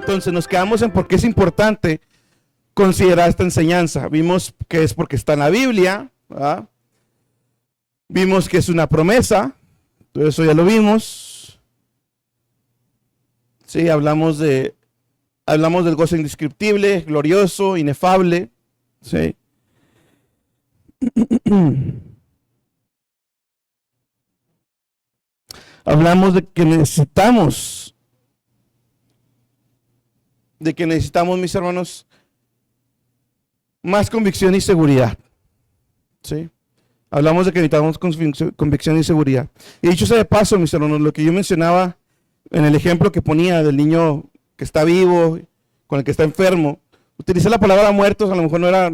Entonces nos quedamos en por qué es importante considerar esta enseñanza. Vimos que es porque está en la Biblia, ¿verdad? Vimos que es una promesa, todo eso ya lo vimos. Sí, hablamos del gozo indescriptible, glorioso, inefable. Sí. Hablamos de que necesitamos, mis hermanos, más convicción y seguridad. ¿Sí? Hablamos de que necesitamos convicción y seguridad. Y dicho sea de paso, mis hermanos, lo que yo mencionaba en el ejemplo que ponía del niño que está vivo con el que está enfermo, utilicé la palabra muertos, a lo mejor no era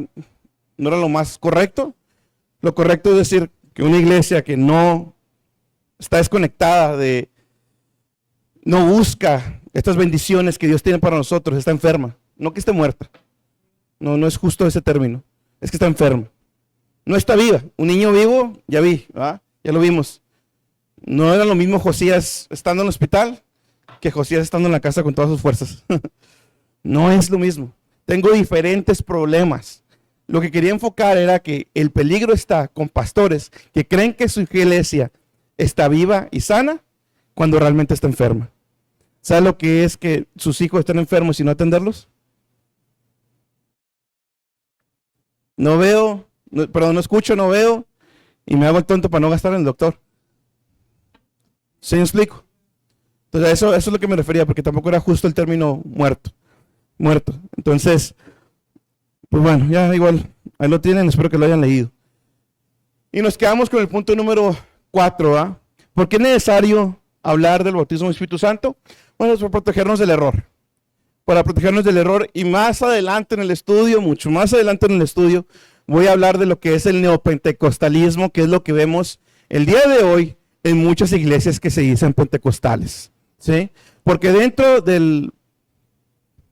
lo más correcto. Lo correcto es decir que una iglesia que no está desconectada no busca estas bendiciones que Dios tiene para nosotros, está enferma, no que esté muerta. No es justo ese término, es que está enferma. No está viva. Un niño vivo, ya lo vimos. No era lo mismo Josías estando en el hospital que Josías estando en la casa con todas sus fuerzas. No es lo mismo. Tengo diferentes problemas. Lo que quería enfocar era que el peligro está con pastores que creen que su iglesia está viva y sana cuando realmente está enferma. ¿Sabe lo que es que sus hijos estén enfermos y no atenderlos? No escucho, no veo y me hago el tonto para no gastar en el doctor. ¿Sí me explico? Entonces eso es lo que me refería, porque tampoco era justo el término muerto. Entonces, pues bueno, ya igual, ahí lo tienen, espero que lo hayan leído. Y nos quedamos con el punto número 4, ¿Por qué es necesario hablar del bautismo del Espíritu Santo? Bueno, es para protegernos del error. Y más adelante en el estudio, mucho más adelante en el estudio, voy a hablar de lo que es el neopentecostalismo, que es lo que vemos el día de hoy en muchas iglesias que se dicen pentecostales. ¿Sí? Porque dentro de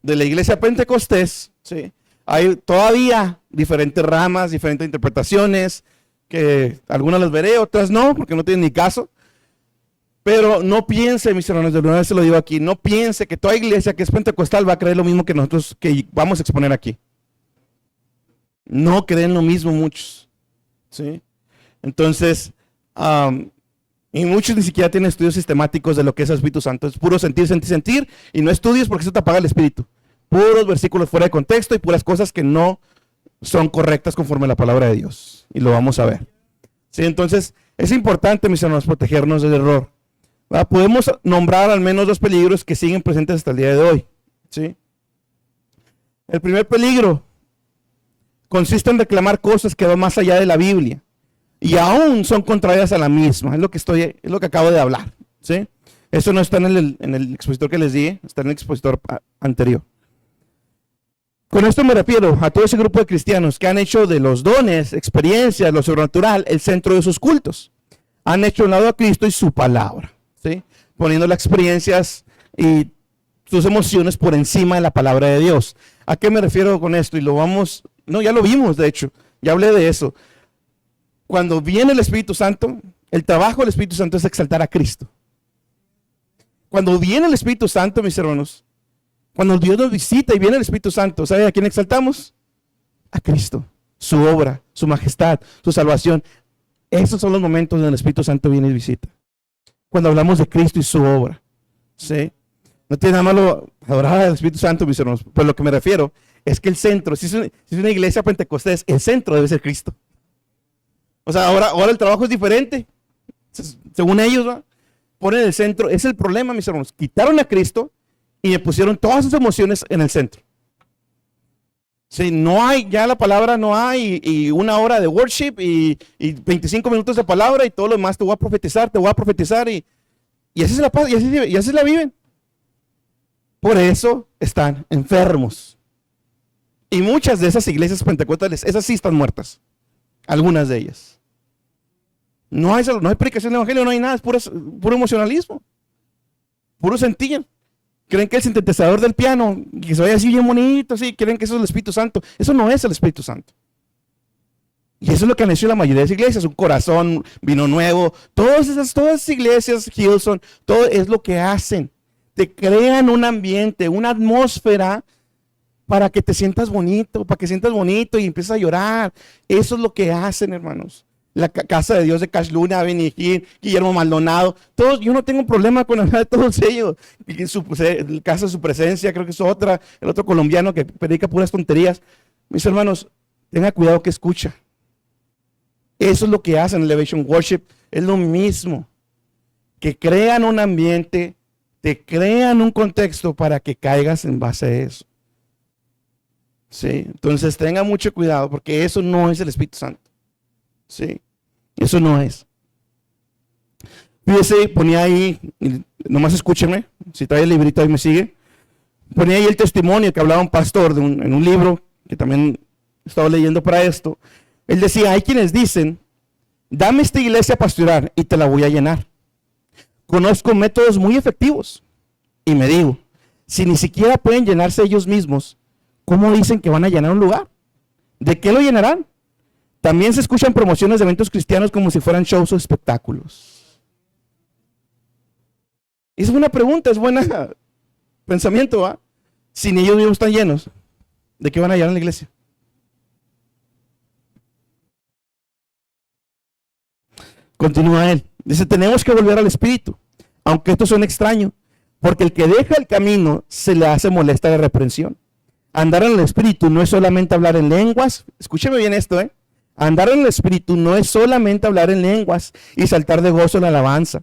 la iglesia pentecostés, ¿sí?, hay todavía diferentes ramas, diferentes interpretaciones, que algunas las veré, otras no, porque no tienen ni caso. Pero no piense, mis hermanos, de una vez se lo digo aquí, no piense que toda iglesia que es pentecostal va a creer lo mismo que nosotros que vamos a exponer aquí. No creen lo mismo muchos. ¿Sí? Entonces, y muchos ni siquiera tienen estudios sistemáticos de lo que es el Espíritu Santo. Es puro sentir, y no estudios porque eso te apaga el espíritu. Puros versículos fuera de contexto y puras cosas que no son correctas conforme a la palabra de Dios. Y lo vamos a ver. ¿Sí? Entonces, es importante, mis hermanos, protegernos del error. Podemos nombrar al menos 2 peligros que siguen presentes hasta el día de hoy. ¿Sí? El primer peligro consiste en reclamar cosas que van más allá de la Biblia y aún son contrarias a la misma. Es lo que acabo de hablar. ¿Sí? Eso no está en el expositor que les di, está en el expositor anterior. Con esto me refiero a todo ese grupo de cristianos que han hecho de los dones, experiencias, lo sobrenatural, el centro de sus cultos. Han hecho a un lado a Cristo y su palabra, ¿sí?, poniendo las experiencias y sus emociones por encima de la palabra de Dios. ¿A qué me refiero con esto? Ya lo vimos, de hecho, ya hablé de eso. Cuando viene el Espíritu Santo, el trabajo del Espíritu Santo es exaltar a Cristo. Cuando viene el Espíritu Santo, mis hermanos, cuando Dios nos visita y viene el Espíritu Santo, ¿sabe a quién exaltamos? A Cristo, su obra, su majestad, su salvación. Esos son los momentos donde el Espíritu Santo viene y visita. Cuando hablamos de Cristo y su obra. ¿Sí? No tiene nada malo adorar al Espíritu Santo, mis hermanos. Pero lo que me refiero es que el centro, si es una iglesia pentecostés, el centro debe ser Cristo. O sea, ahora el trabajo es diferente. Según ellos, ponen el centro. Es el problema, mis hermanos. Quitaron a Cristo y me pusieron todas sus emociones en el centro. Sí, no hay, ya la palabra no hay, y 1 hora de worship, y 25 minutos de palabra, y todo lo demás te voy a profetizar, y así se la pasan, y así la viven. Por eso están enfermos. Y muchas de esas iglesias pentecostales, esas sí están muertas. Algunas de ellas. No hay predicación del evangelio, no hay nada, es puro emocionalismo. Puro sentir. Creen que el sintetizador del piano, que se vaya así bien bonito, así, creen que eso es el Espíritu Santo. Eso no es el Espíritu Santo. Y eso es lo que han hecho la mayoría de las iglesias, un corazón, vino nuevo, todas esas iglesias, Hillsong, todo es lo que hacen. te crean un ambiente, una atmósfera para que te sientas bonito, para que sientas bonito y empieces a llorar. Eso es lo que hacen, hermanos. La Casa de Dios de Cash Luna, Benny Hill, Guillermo Maldonado, todos, yo no tengo problema con hablar de todos ellos. Y el Casa de Su Presencia, creo que es otra, el otro colombiano que predica puras tonterías. Mis hermanos, tenga cuidado que escucha. Eso es lo que hacen en Elevation Worship, es lo mismo. Que crean un ambiente, te crean un contexto para que caigas en base a eso. Sí, entonces tenga mucho cuidado porque eso no es el Espíritu Santo. Sí, eso no es. Fíjese, ponía ahí, nomás escúchenme, si trae el librito ahí me sigue. Ponía ahí el testimonio que hablaba un pastor en un libro que también estaba leyendo para esto. Él decía, hay quienes dicen, dame esta iglesia a pastorear y te la voy a llenar. Conozco métodos muy efectivos y me digo, si ni siquiera pueden llenarse ellos mismos, ¿cómo dicen que van a llenar un lugar? ¿De qué lo llenarán? También se escuchan promociones de eventos cristianos como si fueran shows o espectáculos. Es buena pregunta, es buen pensamiento, ¿va? Si ni ellos mismos están llenos, ¿de qué van a llenar la iglesia? Continúa él. Dice, tenemos que volver al Espíritu, aunque esto suene extraño, porque el que deja el camino se le hace molesta la reprensión. Andar en el Espíritu no es solamente hablar en lenguas. Escúcheme bien esto, Andar en el Espíritu no es solamente hablar en lenguas y saltar de gozo en la alabanza.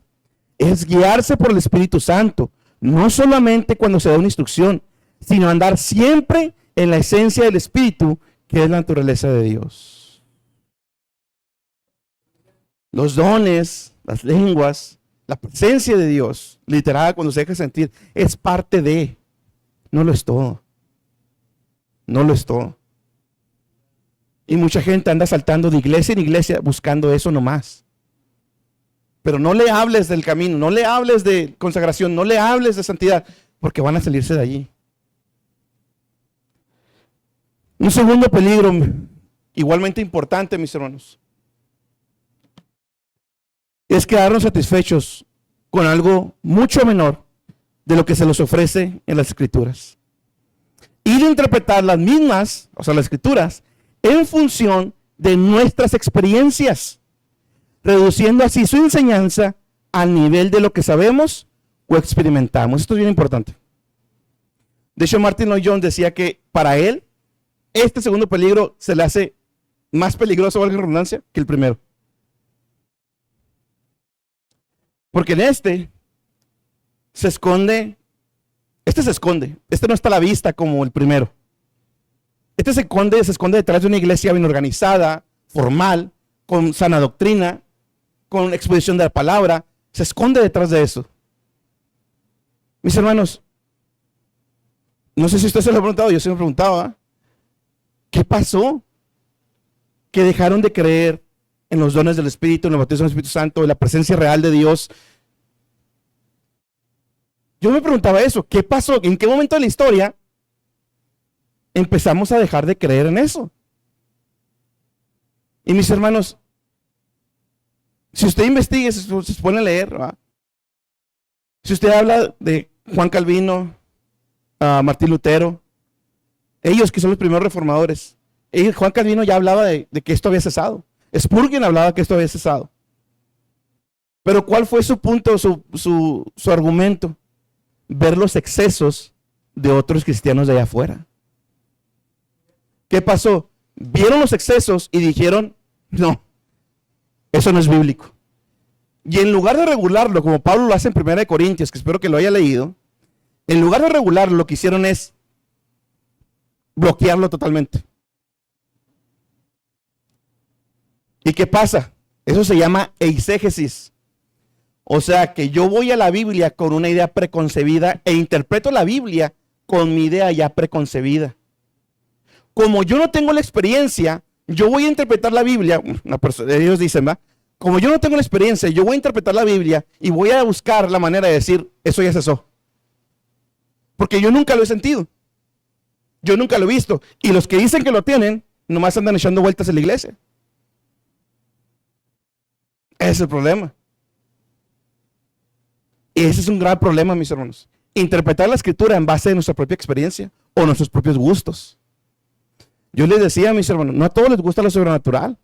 Es guiarse por el Espíritu Santo, no solamente cuando se da una instrucción, sino andar siempre en la esencia del Espíritu, que es la naturaleza de Dios. Los dones, las lenguas, la presencia de Dios, literal, cuando se deja sentir, es parte de, no lo es todo. No lo es todo. Y mucha gente anda saltando de iglesia en iglesia buscando eso nomás. Pero no le hables del camino, no le hables de consagración, no le hables de santidad, porque van a salirse de allí. Un segundo peligro, igualmente importante, mis hermanos, es quedarnos satisfechos con algo mucho menor de lo que se nos ofrece en las Escrituras. Y de interpretar las mismas, o sea, las Escrituras, en función de nuestras experiencias, reduciendo así su enseñanza al nivel de lo que sabemos o experimentamos. Esto es bien importante. De hecho, Martin Lloyd Jones decía que para él, este segundo peligro se le hace más peligroso, valga la redundancia, que el primero. Porque en este se esconde, este no está a la vista como el primero. Este se esconde detrás de una iglesia bien organizada, formal, con sana doctrina, con exposición de la palabra, se esconde detrás de eso. Mis hermanos, no sé si usted se lo ha preguntado, yo se me preguntaba, ¿qué pasó? Que dejaron de creer en los dones del Espíritu, en el bautismo del Espíritu Santo, en la presencia real de Dios. Yo me preguntaba eso, ¿qué pasó? ¿En qué momento de la historia empezamos a dejar de creer en eso? Y mis hermanos, si usted investiga, se pone a leer, ¿verdad? Si usted habla de Juan Calvino, Martín Lutero, ellos que son los primeros reformadores, Juan Calvino ya hablaba de que esto había cesado. Spurgeon hablaba que esto había cesado. Pero ¿cuál fue su punto, su argumento? Ver los excesos de otros cristianos de allá afuera. ¿Qué pasó? Vieron los excesos y dijeron, no, eso no es bíblico. Y en lugar de regularlo, como Pablo lo hace en 1 Corintios, que espero que lo haya leído, en lugar de regularlo, lo que hicieron es bloquearlo totalmente. ¿Y qué pasa? Eso se llama eisegesis. O sea que yo voy a la Biblia con una idea preconcebida e interpreto la Biblia con mi idea ya preconcebida. Como yo no tengo la experiencia, yo voy a interpretar la Biblia, ellos dicen, ¿va? Como yo no tengo la experiencia, yo voy a interpretar la Biblia y voy a buscar la manera de decir, eso ya cesó. Porque yo nunca lo he sentido. Yo nunca lo he visto. Y los que dicen que lo tienen, nomás andan echando vueltas en la iglesia. Ese es el problema. Y ese es un gran problema, mis hermanos. interpretar la escritura en base a nuestra propia experiencia o nuestros propios gustos. Yo les decía a mis hermanos, no a todos les gusta lo sobrenatural.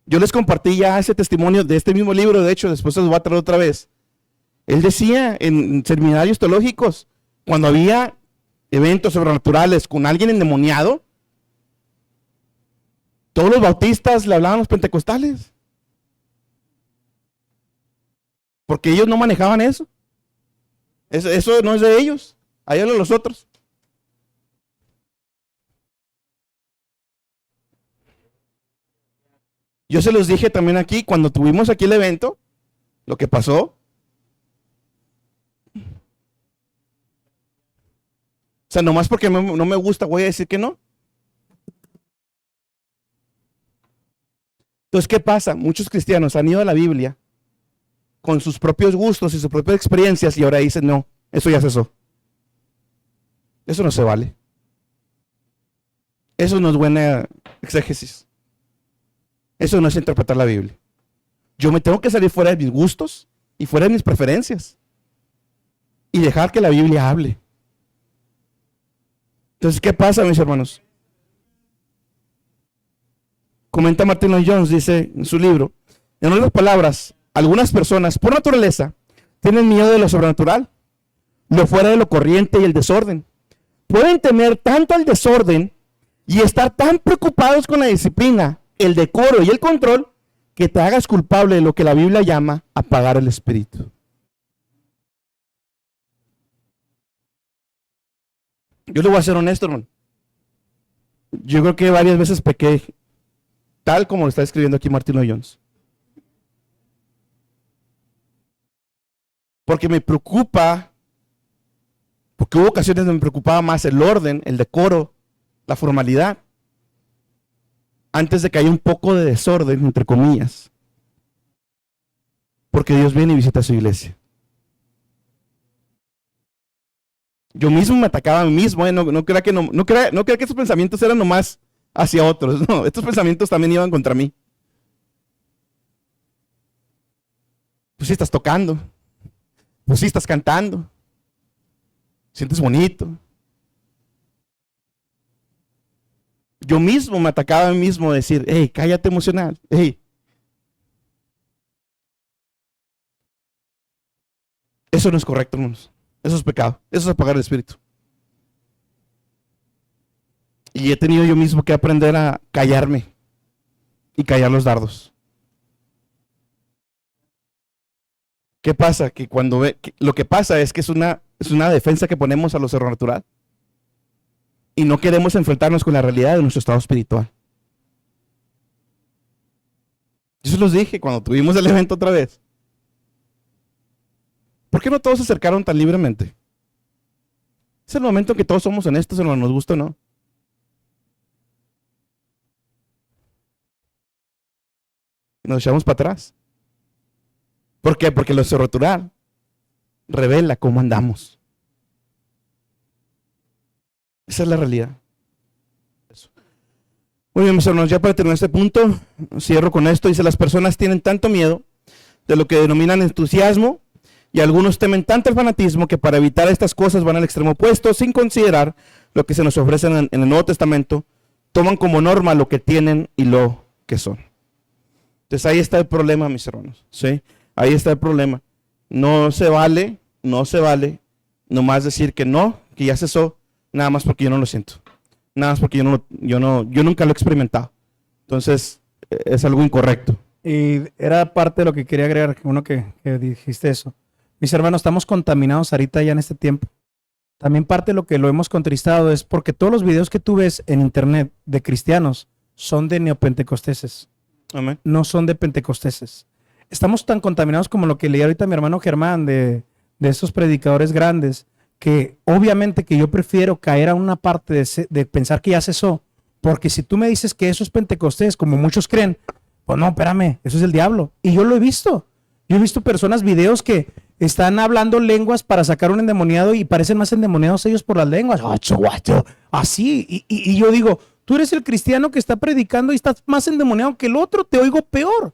Yo les compartí ya ese testimonio de este mismo libro, de hecho, después se los voy a traer otra vez. Él decía en seminarios teológicos, cuando había eventos sobrenaturales con alguien endemoniado, todos los bautistas le hablaban a los pentecostales. Porque ellos no manejaban eso. Eso no es de ellos. Ahí hablan los otros. Yo se los dije también aquí, cuando tuvimos aquí el evento, lo que pasó. O sea, nomás porque no me gusta, voy a decir que no. Entonces, ¿qué pasa? Muchos cristianos han ido a la Biblia con sus propios gustos y sus propias experiencias y ahora dicen, no, eso ya cesó. Eso no se vale. Eso no es buena exégesis. Eso no es interpretar la Biblia. Yo me tengo que salir fuera de mis gustos y fuera de mis preferencias y dejar que la Biblia hable. Entonces, ¿qué pasa, mis hermanos? Comenta Martin Lloyd Jones, dice en su libro, en otras palabras, algunas personas, por naturaleza, tienen miedo de lo sobrenatural, lo fuera de lo corriente y el desorden. Pueden temer tanto al desorden y estar tan preocupados con la disciplina, el decoro y el control, que te hagas culpable de lo que la Biblia llama apagar el espíritu. Yo le voy a ser honesto, hermano. Yo creo que varias veces pequé, tal como lo está escribiendo aquí Martin Lloyd Jones. Porque me preocupa, porque hubo ocasiones donde me preocupaba más el orden, el decoro, la formalidad, antes de que haya un poco de desorden, entre comillas. Porque Dios viene y visita a su iglesia. Yo mismo me atacaba a mí mismo, no crea que estos pensamientos eran nomás hacia otros, no, estos pensamientos también iban contra mí. Pues sí estás tocando, pues sí estás cantando, sientes bonito. Yo mismo me atacaba a mí mismo, decir, hey, cállate emocional, hey. Eso no es correcto, hermanos. Eso es pecado, eso es apagar el espíritu. Y he tenido yo mismo que aprender a callarme y callar los dardos. ¿Qué pasa? Que lo que pasa es que es una defensa que ponemos a lo sobrenatural. Y no queremos enfrentarnos con la realidad de nuestro estado espiritual. Yo se los dije cuando tuvimos el evento otra vez. ¿Por qué no todos se acercaron tan libremente? Es el momento en que todos somos honestos en lo que nos gusta o no. Y nos echamos para atrás. ¿Por qué? Porque lo sobrenatural revela cómo andamos. Esa es la realidad. Muy bien, mis hermanos, ya para terminar este punto, cierro con esto. Dice, las personas tienen tanto miedo de lo que denominan entusiasmo y algunos temen tanto el fanatismo que para evitar estas cosas van al extremo opuesto sin considerar lo que se nos ofrece en el Nuevo Testamento. Toman como norma lo que tienen y lo que son. Entonces ahí está el problema, mis hermanos, ¿sí? Ahí está el problema. No se vale nomás decir que no, que ya cesó, nada más porque yo no lo siento. Nada más porque yo nunca lo he experimentado. Entonces, es algo incorrecto. Y era parte de lo que quería agregar, que dijiste eso. Mis hermanos, estamos contaminados ahorita ya en este tiempo. También parte de lo que lo hemos contristado es porque todos los videos que tú ves en internet de cristianos son de neopentecosteses. Amén. No son de pentecosteses. Estamos tan contaminados como lo que leía ahorita mi hermano Germán de esos predicadores grandes, que obviamente que yo prefiero caer a una parte de pensar que ya cesó, porque si tú me dices que eso es Pentecostés, como muchos creen, pues no, espérame, eso es el diablo. Y yo lo he visto. Yo he visto personas, videos que están hablando lenguas para sacar un endemoniado y parecen más endemoniados ellos por las lenguas. Así. Y yo digo, tú eres el cristiano que está predicando y estás más endemoniado que el otro, te oigo peor.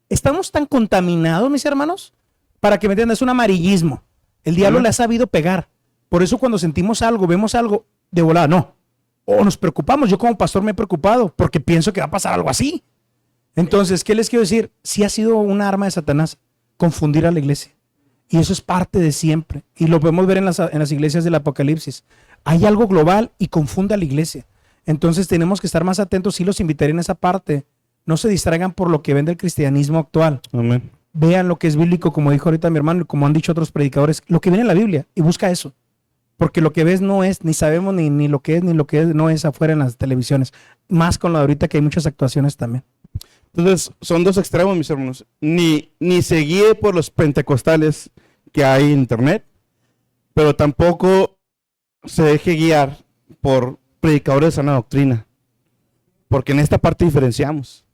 Estamos tan contaminados, mis hermanos, para que me entiendan, es un amarillismo. El diablo Amén. le ha sabido pegar. Por eso cuando sentimos algo, vemos algo, de volada, no. O nos preocupamos. Yo como pastor me he preocupado porque pienso que va a pasar algo así. Entonces, ¿qué les quiero decir? Sí ha sido una arma de Satanás confundir a la iglesia. Y eso es parte de siempre. Y lo podemos ver en las iglesias del Apocalipsis. Hay algo global y confunde a la iglesia. Entonces tenemos que estar más atentos. Sí los invitaré en esa parte. No se distraigan por lo que ven del cristianismo actual. Amén. Vean lo que es bíblico, como dijo ahorita mi hermano y como han dicho otros predicadores, lo que viene en la Biblia y busca eso. Porque lo que ves no es, ni sabemos ni lo que es, ni lo que no es afuera en las televisiones. Más con lo de ahorita que hay muchas actuaciones también. Entonces, son dos extremos, mis hermanos. Ni se guíe por los pentecostales que hay en internet, pero tampoco se deje guiar por predicadores de sana doctrina. Porque en esta parte diferenciamos.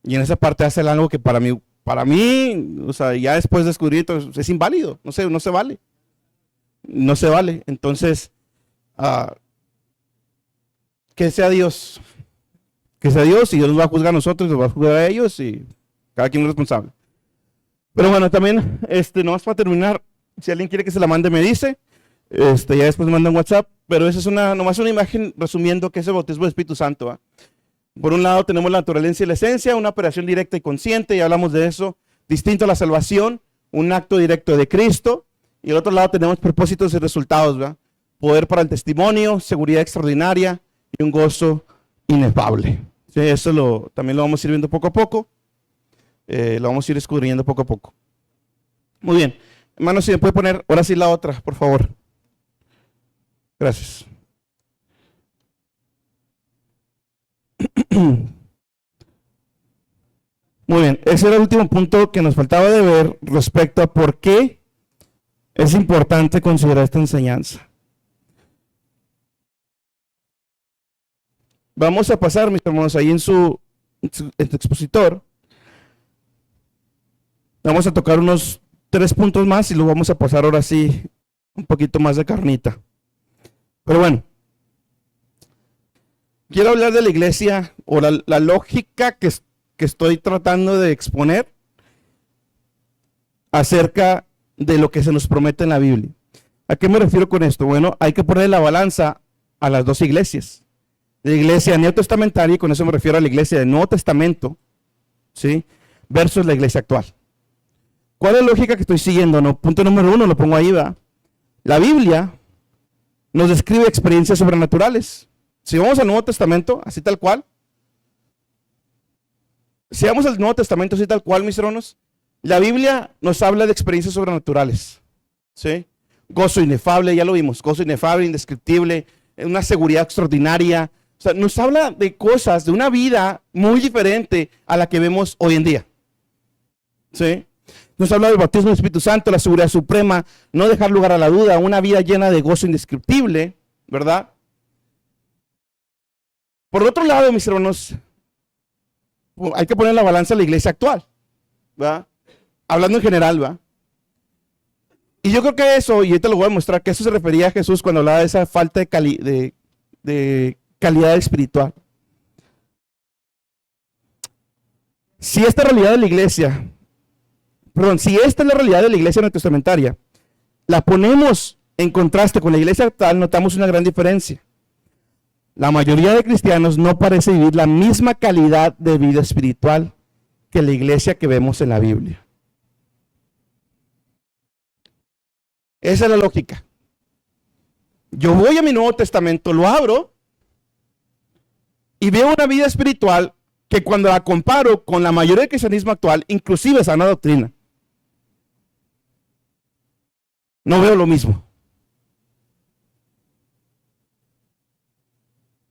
Y en esa parte hacen algo que para mí, o sea, ya después de descubrir esto, es inválido. No se vale. No se vale. Entonces, que sea Dios. Que sea Dios y Dios nos va a juzgar a nosotros, nos va a juzgar a ellos y cada quien es responsable. Pero bueno, también, nomás para terminar, si alguien quiere que se la mande, me dice. Ya después me manda un WhatsApp, pero esa es nomás una imagen resumiendo que es el bautismo del Espíritu Santo. ¿Va? Por un lado tenemos la naturaleza y la esencia, una operación directa y consciente, ya hablamos de eso, distinto a la salvación, un acto directo de Cristo, y al otro lado tenemos propósitos y resultados, ¿va? Poder para el testimonio, seguridad extraordinaria y un gozo inefable. Sí, eso también lo vamos a ir viendo poco a poco, lo vamos a ir escudriñando poco a poco. Muy bien, hermanos, si me puede poner ahora sí la otra, por favor. Gracias. Muy bien, ese era el último punto que nos faltaba de ver respecto a por qué es importante considerar esta enseñanza. Vamos a pasar, mis hermanos, ahí en su expositor. Vamos a tocar unos 3 puntos más y lo vamos a pasar ahora sí un poquito más de carnita. Pero bueno, quiero hablar de la iglesia o la lógica que estoy tratando de exponer acerca de lo que se nos promete en la Biblia. ¿A qué me refiero con esto? Bueno, hay que poner la balanza a las dos iglesias. La iglesia neotestamentaria, y con eso me refiero a la iglesia del Nuevo Testamento, ¿sí? Versus la iglesia actual. ¿Cuál es la lógica que estoy siguiendo? No, punto número 1, lo pongo ahí, va. La Biblia nos describe experiencias sobrenaturales. Si vamos al Nuevo Testamento, así tal cual. Si vamos al Nuevo Testamento, así tal cual, mis hermanos, la Biblia nos habla de experiencias sobrenaturales. ¿Sí? Gozo inefable, ya lo vimos, gozo inefable, indescriptible, una seguridad extraordinaria. O sea, nos habla de cosas, de una vida muy diferente a la que vemos hoy en día. ¿Sí? Nos habla del bautismo del Espíritu Santo, la seguridad suprema, no dejar lugar a la duda, una vida llena de gozo indescriptible, ¿verdad? Por otro lado, mis hermanos, hay que poner en la balanza a la iglesia actual, ¿verdad? Hablando en general, ¿va? Y yo creo que eso, y ahorita lo voy a mostrar, que eso se refería a Jesús cuando hablaba de esa falta de calidad espiritual. Si esta realidad de la iglesia, si esta es la realidad de la iglesia neotestamentaria, la ponemos en contraste con la iglesia actual, notamos una gran diferencia. La mayoría de cristianos no parece vivir la misma calidad de vida espiritual que la iglesia que vemos en la Biblia. Esa es la lógica. Yo voy a mi Nuevo Testamento, lo abro y veo una vida espiritual que cuando la comparo con la mayoría del cristianismo actual, inclusive sana doctrina, no veo lo mismo.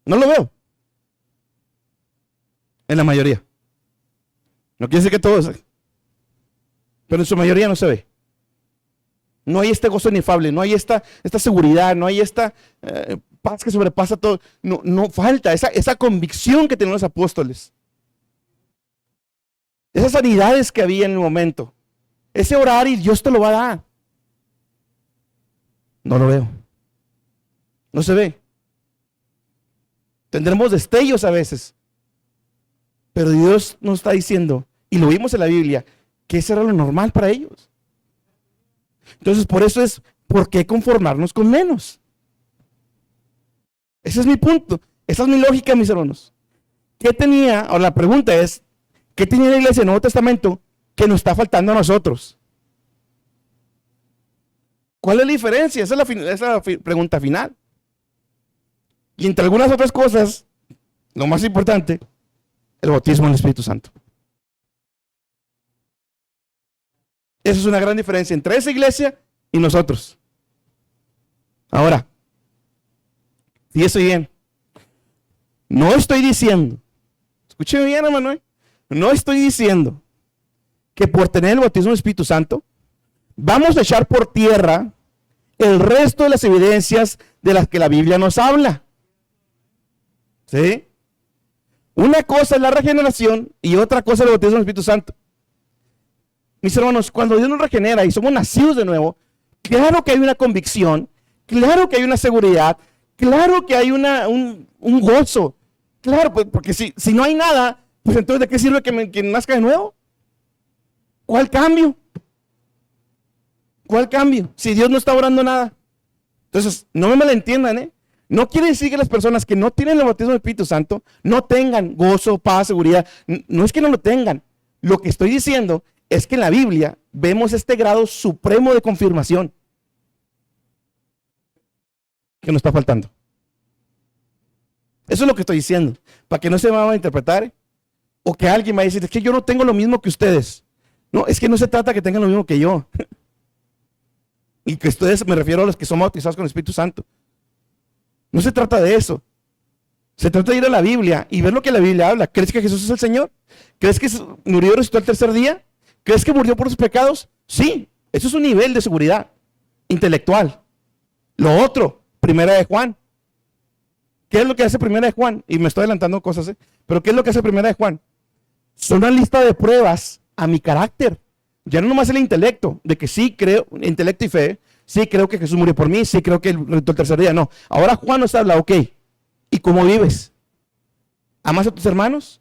No lo veo. En la mayoría. No quiere decir que todos, pero en su mayoría no se ve. No hay este gozo inefable, no hay esta seguridad, no hay esta paz que sobrepasa todo. No falta esa convicción que tenían los apóstoles. Esas sanidades que había en el momento. Ese orar y Dios te lo va a dar. No lo veo. No se ve. Tendremos destellos a veces. Pero Dios nos está diciendo, y lo vimos en la Biblia, que eso era lo normal para ellos. Entonces, por eso es, ¿por qué conformarnos con menos? Ese es mi punto. Esa es mi lógica, mis hermanos. ¿Qué tenía? O la pregunta es, ¿qué tenía la iglesia del Nuevo Testamento que nos está faltando a nosotros? ¿Cuál es la diferencia? Esa es la pregunta final. Y entre algunas otras cosas, lo más importante, el bautismo en el Espíritu Santo. Esa es una gran diferencia entre esa iglesia y nosotros. Ahora, fíjese bien, no estoy diciendo, escúcheme bien, hermano, no estoy diciendo que por tener el bautismo del Espíritu Santo vamos a echar por tierra el resto de las evidencias de las que la Biblia nos habla. ¿Sí? Una cosa es la regeneración y otra cosa es el bautismo del Espíritu Santo. Mis hermanos, cuando Dios nos regenera y somos nacidos de nuevo, claro que hay una convicción, claro que hay una seguridad, claro que hay un gozo. Claro, pues, porque si no hay nada, pues entonces ¿de qué sirve que nazca de nuevo? ¿Cuál cambio? ¿Cuál cambio? Si Dios no está obrando nada. Entonces, no me malentiendan, ¿eh? No quiere decir que las personas que no tienen el bautismo del Espíritu Santo no tengan gozo, paz, seguridad. No es que no lo tengan. Lo que estoy diciendo es que en la Biblia vemos este grado supremo de confirmación que nos está faltando. Eso es lo que estoy diciendo. Para que no se va a interpretar o que alguien va a decir, es que yo no tengo lo mismo que ustedes. No, es que no se trata que tengan lo mismo que yo. Y que ustedes, me refiero a los que son bautizados con el Espíritu Santo. No se trata de eso. Se trata de ir a la Biblia y ver lo que la Biblia habla. ¿Crees que Jesús es el Señor? ¿Crees que murió y resucitó al tercer día? ¿Crees que murió por sus pecados? Sí, eso es un nivel de seguridad intelectual. Lo otro, Primera de Juan. ¿Qué es lo que hace Primera de Juan? Y me estoy adelantando cosas, ¿eh? Pero ¿qué es lo que hace Primera de Juan? Son una lista de pruebas a mi carácter. Ya no nomás el intelecto, de que sí creo, intelecto y fe, sí creo que Jesús murió por mí, sí creo que él resucitó el tercer día. No, ahora Juan nos habla, ok, ¿y cómo vives? ¿Amas a tus hermanos?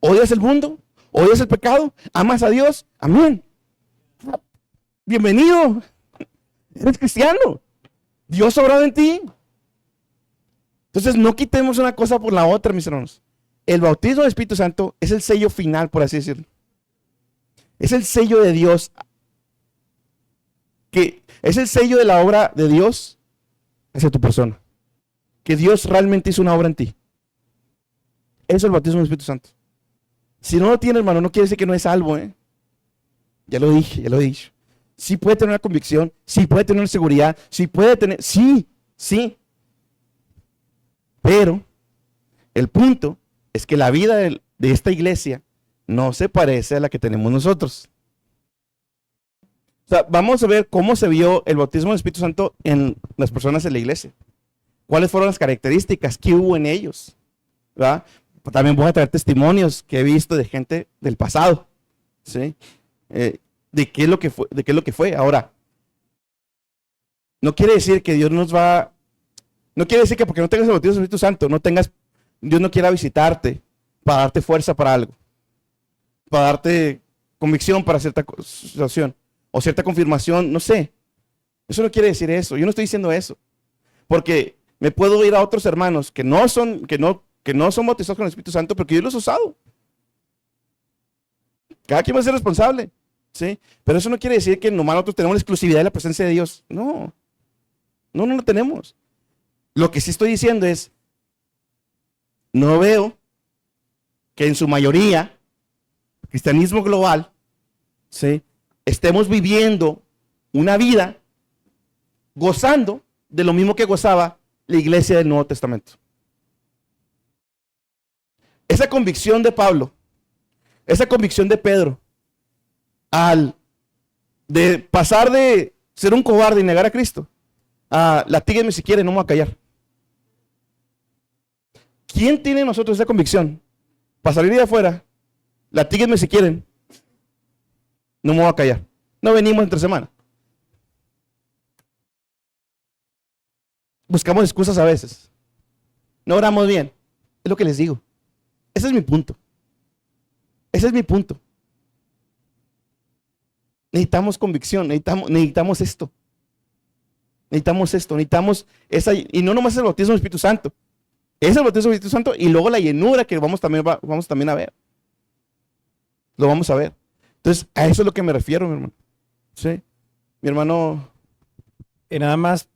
¿Odias el mundo? ¿Odias el pecado? ¿Amas a Dios? Amén. Bienvenido. Eres cristiano. Dios ha obrado en ti. Entonces no quitemos una cosa por la otra, mis hermanos. El bautismo del Espíritu Santo es el sello final, por así decirlo. Es el sello de Dios, que es el sello de la obra de Dios hacia tu persona. Que Dios realmente hizo una obra en ti. Eso es el bautismo del Espíritu Santo. Si no lo tiene, hermano, no quiere decir que no es salvo, ¿eh? Ya lo dije, ya lo he dicho. Sí puede tener una convicción, sí puede tener una seguridad, sí puede tener, sí. Pero el punto es que la vida de esta iglesia no se parece a la que tenemos nosotros. O sea, vamos a ver cómo se vio el bautismo del Espíritu Santo en las personas de la iglesia. ¿Cuáles fueron las características que hubo en ellos? ¿Verdad? También voy a traer testimonios que he visto de gente del pasado, ¿sí? De qué es lo que fue. Ahora, no quiere decir que Dios nos va, no quiere decir que porque no tengas el bautismo del Espíritu Santo, Dios no quiera visitarte para darte fuerza para algo, para darte convicción para cierta situación o cierta confirmación, no sé. Eso no quiere decir eso. Yo no estoy diciendo eso, porque me puedo ir a otros hermanos que no son bautizados con el Espíritu Santo, pero que Dios los ha usado. Cada quien va a ser responsable, ¿sí? Pero eso no quiere decir que nomás nosotros tenemos la exclusividad de la presencia de Dios. No lo tenemos. Lo que sí estoy diciendo es, no veo que en su mayoría, cristianismo global, ¿sí?, estemos viviendo una vida gozando de lo mismo que gozaba la iglesia del Nuevo Testamento. Esa convicción de Pablo, esa convicción de Pedro, de pasar de ser un cobarde y negar a Cristo, a latíguenme si quieren, no me voy a callar. ¿Quién tiene en nosotros esa convicción? Para salir de afuera, latíguenme si quieren, no me voy a callar. No venimos entre semana. Buscamos excusas a veces. No oramos bien. Es lo que les digo. Ese es mi punto. Ese es mi punto. Necesitamos convicción, necesitamos esto. Necesitamos esa, y no nomás el bautismo del Espíritu Santo. Es el bautismo del Espíritu Santo y luego la llenura que vamos también a ver. Lo vamos a ver. Entonces, a eso es lo que me refiero, mi hermano. ¿Sí? Mi hermano. Y nada más,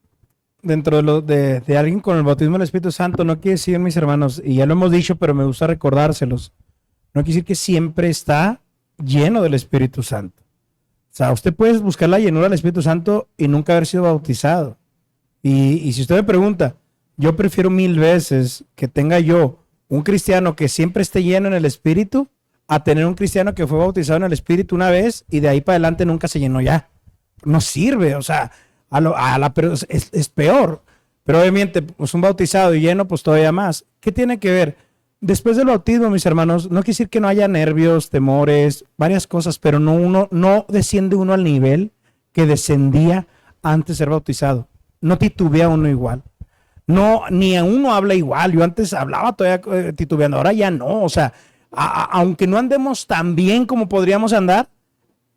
dentro de alguien con el bautismo del Espíritu Santo, no quiere decir, mis hermanos, y ya lo hemos dicho, pero me gusta recordárselos, no quiere decir que siempre está lleno del Espíritu Santo. O sea, usted puede buscar la llenura del Espíritu Santo y nunca haber sido bautizado. Y si usted me pregunta, yo prefiero 1000 veces que tenga yo un cristiano que siempre esté lleno en el Espíritu a tener un cristiano que fue bautizado en el Espíritu una vez y de ahí para adelante nunca se llenó ya. No sirve, o sea, es peor. Pero obviamente, pues un bautizado y lleno, pues todavía más. ¿Qué tiene que ver? Después del bautismo, mis hermanos, no quiere decir que no haya nervios, temores, varias cosas, pero no desciende uno al nivel que descendía antes de ser bautizado. No titubea uno igual. No, ni a uno habla igual. Yo antes hablaba todavía titubeando, ahora ya no. O sea, aunque no andemos tan bien como podríamos andar,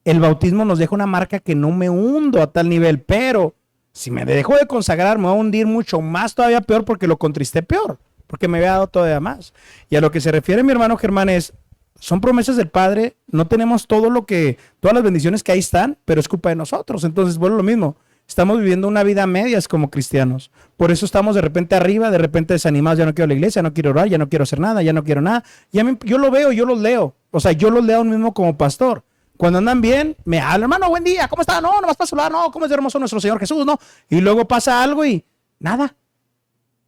el bautismo nos deja una marca que no me hundo a tal nivel, pero si me dejo de consagrar, me voy a hundir mucho más, todavía peor, porque lo contristé peor, porque me había dado todavía más. Y a lo que se refiere mi hermano Germán son promesas del Padre, no tenemos todas las bendiciones que ahí están, pero es culpa de nosotros. Entonces, bueno, lo mismo, estamos viviendo una vida a medias como cristianos. Por eso estamos de repente arriba, de repente desanimados, ya no quiero la iglesia, no quiero orar, ya no quiero hacer nada, ya no quiero nada. Yo lo veo, yo los leo. O sea, yo los leo a mí mismo como pastor. Cuando andan bien, me hablan, hermano, buen día, ¿cómo está? No, nomás para saludar, no, cómo es de hermoso nuestro Señor Jesús, no. Y luego pasa algo y nada.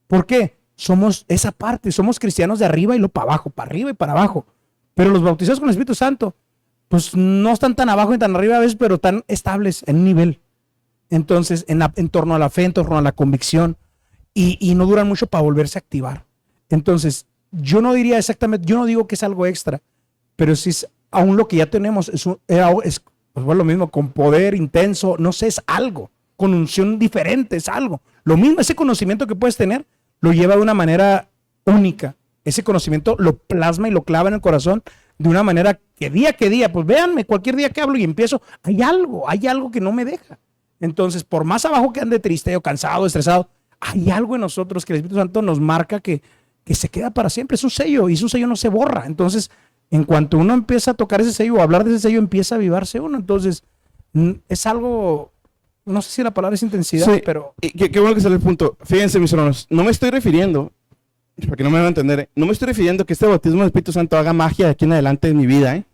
¿Por qué? Somos esa parte, somos cristianos de arriba y lo para abajo, para arriba y para abajo. Pero los bautizados con el Espíritu Santo, pues no están tan abajo y tan arriba a veces, pero tan estables en un nivel. Entonces, en torno a la fe, en torno a la convicción, y no duran mucho para volverse a activar. Entonces, yo no diría exactamente, yo no digo que es algo extra, pero sí es aún lo que ya tenemos, es pues bueno, lo mismo, con poder intenso, no sé, es algo, con unción diferente, es algo. Lo mismo, ese conocimiento que puedes tener, lo lleva de una manera única. Ese conocimiento lo plasma y lo clava en el corazón de una manera que día, pues véanme, cualquier día que hablo y empiezo, hay algo que no me deja. Entonces, por más abajo que ande triste o cansado, estresado, hay algo en nosotros que el Espíritu Santo nos marca que se queda para siempre. Es un sello y su sello no se borra. Entonces, en cuanto uno empieza a tocar ese sello o hablar de ese sello, empieza a avivarse uno. Entonces, es algo, no sé si la palabra es intensidad, sí, pero... Qué bueno que sale el punto. Fíjense, mis hermanos, no me estoy refiriendo, para que no me van a entender, no me estoy refiriendo que este bautismo del Espíritu Santo haga magia de aquí en adelante en mi vida,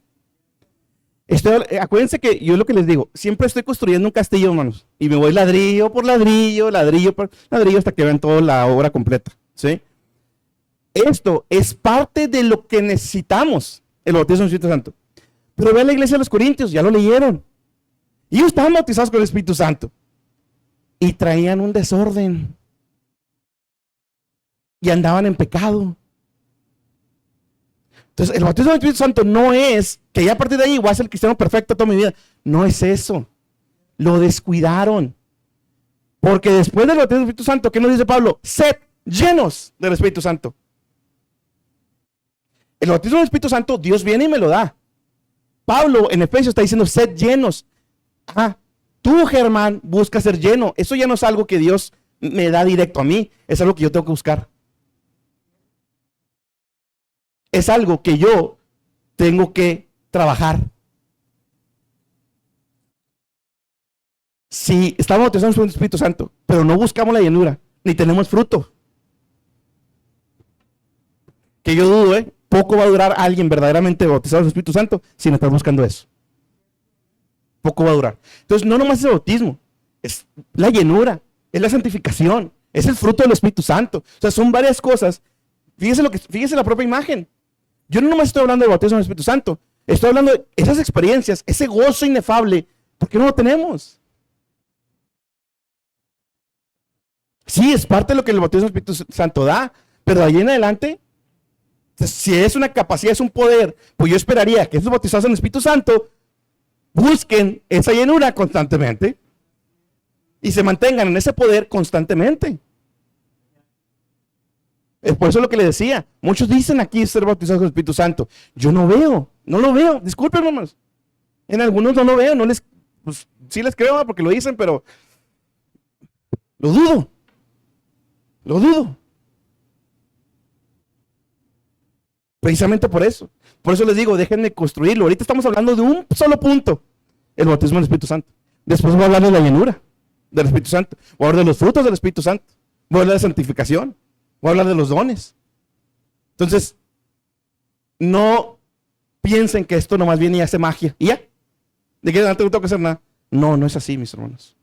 acuérdense que yo lo que les digo, siempre estoy construyendo un castillo, hermanos, y me voy ladrillo por ladrillo, ladrillo por ladrillo, hasta que vean toda la obra completa, ¿sí? Esto es parte de lo que necesitamos, el bautismo del Espíritu Santo. Pero ve a la iglesia de los Corintios, ya lo leyeron. Ellos estaban bautizados con el Espíritu Santo y traían un desorden y andaban en pecado. Entonces, el bautismo del Espíritu Santo no es que ya a partir de ahí voy a ser el cristiano perfecto toda mi vida. No es eso. Lo descuidaron. Porque después del bautismo del Espíritu Santo, ¿qué nos dice Pablo? Sed llenos del Espíritu Santo. El bautismo del Espíritu Santo, Dios viene y me lo da. Pablo en Efesios está diciendo, sed llenos. Tú, Germán, busca ser lleno. Eso ya no es algo que Dios me da directo a mí. Es algo que yo tengo que buscar. Es algo que yo tengo que trabajar. Si estamos bautizados con el Espíritu Santo, pero no buscamos la llenura, ni tenemos fruto. Que yo dudo, poco va a durar alguien verdaderamente bautizado en el Espíritu Santo sin estar buscando eso. Poco va a durar. Entonces, no nomás es el bautismo, es la llenura, es la santificación, es el fruto del Espíritu Santo. O sea, son varias cosas. Fíjese la propia imagen. Yo no nomás estoy hablando del bautismo del Espíritu Santo, estoy hablando de esas experiencias, ese gozo inefable. ¿Por qué no lo tenemos? Sí, es parte de lo que el bautismo del Espíritu Santo da, pero de ahí en adelante, si es una capacidad, es un poder, pues yo esperaría que esos bautizados en el Espíritu Santo busquen esa llenura constantemente y se mantengan en ese poder constantemente. Es por eso lo que le decía. Muchos dicen aquí ser bautizados con el Espíritu Santo. Yo no lo veo. Disculpen, hermanos. En algunos no lo veo, pues sí les creo porque lo dicen, pero lo dudo. Lo dudo. Precisamente por eso. Por eso les digo, déjenme construirlo. Ahorita estamos hablando de un solo punto, el bautismo del Espíritu Santo. Después voy a hablar de la llenura del Espíritu Santo. Voy a hablar de los frutos del Espíritu Santo. Voy a hablar de santificación. Voy a hablar de los dones. Entonces, no piensen que esto nomás viene y hace magia. ¿Y ya? ¿De qué adelante no tengo que hacer nada? No, no es así, mis hermanos.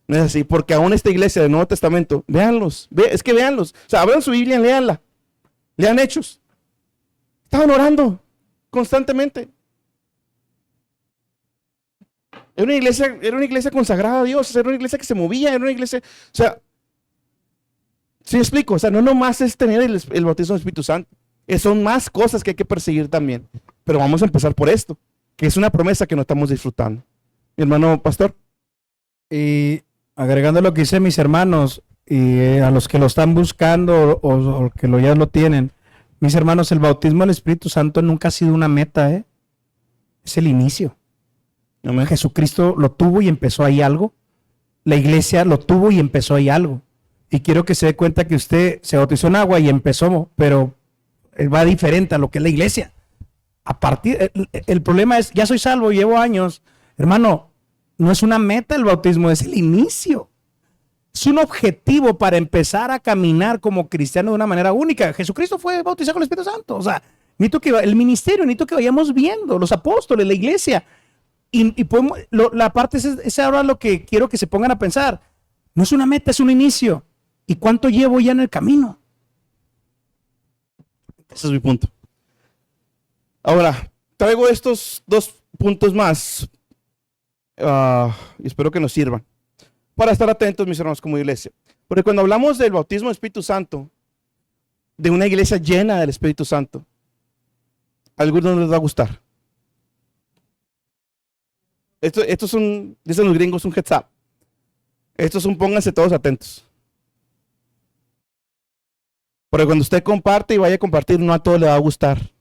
No es así, porque aún esta iglesia del Nuevo Testamento, véanlos, es que véanlos. O sea, abran su Biblia, léanla. Lean Hechos. Estaban orando constantemente. Era una iglesia consagrada a Dios, era una iglesia que se movía, era una iglesia, o sea, ¿sí me explico? O sea, no nomás es tener el bautismo del Espíritu Santo, son más cosas que hay que perseguir también. Pero vamos a empezar por esto, que es una promesa que no estamos disfrutando. Mi hermano pastor. Y agregando lo que dice mis hermanos, y a los que lo están buscando o que ya lo tienen, mis hermanos, el bautismo del Espíritu Santo nunca ha sido una meta, ¿eh? Es el inicio. Amén. Jesucristo lo tuvo y empezó ahí algo. La iglesia lo tuvo y empezó ahí algo. Y quiero que se dé cuenta que usted se bautizó en agua y empezó, pero va diferente a lo que es la iglesia. El problema es, ya soy salvo, llevo años. Hermano, no es una meta el bautismo, es el inicio. Es un objetivo para empezar a caminar como cristiano de una manera única. Jesucristo fue bautizado con el Espíritu Santo. O sea, el ministerio, necesito que vayamos viendo, los apóstoles, la iglesia. Y podemos, la parte es ahora lo que quiero que se pongan a pensar. No es una meta, es un inicio. ¿Y cuánto llevo ya en el camino? Ese es mi punto. Ahora, traigo estos dos puntos más. Y espero que nos sirvan para estar atentos, mis hermanos, como iglesia. Porque cuando hablamos del bautismo del Espíritu Santo, de una iglesia llena del Espíritu Santo, a algunos no les va a gustar. Esto es un, dicen los gringos, un heads up. Esto es un pónganse todos atentos. Porque cuando usted comparte y vaya a compartir, no a todos les va a gustar.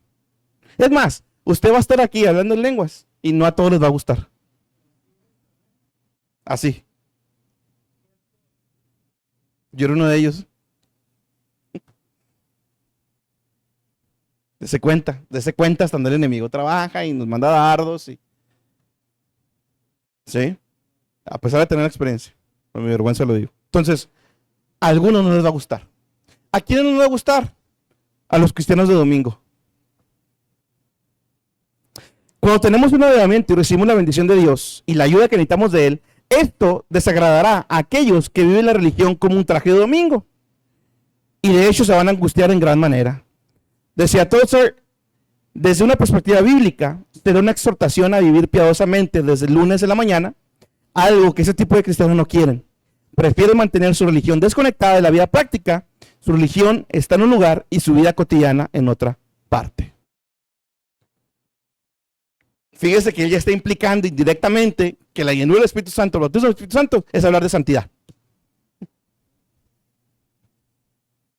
Es más, usted va a estar aquí hablando en lenguas y no a todos les va a gustar. Así. Yo era uno de ellos. Dese cuenta hasta donde el enemigo trabaja y nos manda dardos. ¿Sí? A pesar de tener experiencia. Por mi vergüenza lo digo. Entonces, a algunos no les va a gustar. ¿A quiénes no les va a gustar? A los cristianos de domingo. Cuando tenemos un avivamiento y recibimos la bendición de Dios y la ayuda que necesitamos de Él, esto desagradará a aquellos que viven la religión como un traje de domingo. Y de hecho se van a angustiar en gran manera. Decía Tozer, desde una perspectiva bíblica, será una exhortación a vivir piadosamente desde el lunes de la mañana, algo que ese tipo de cristianos no quieren. Prefieren mantener su religión desconectada de la vida práctica. Su religión está en un lugar y su vida cotidiana en otra parte. Fíjese que él ya está implicando indirectamente que la llenura del Espíritu Santo, el bautismo del Espíritu Santo, es hablar de santidad.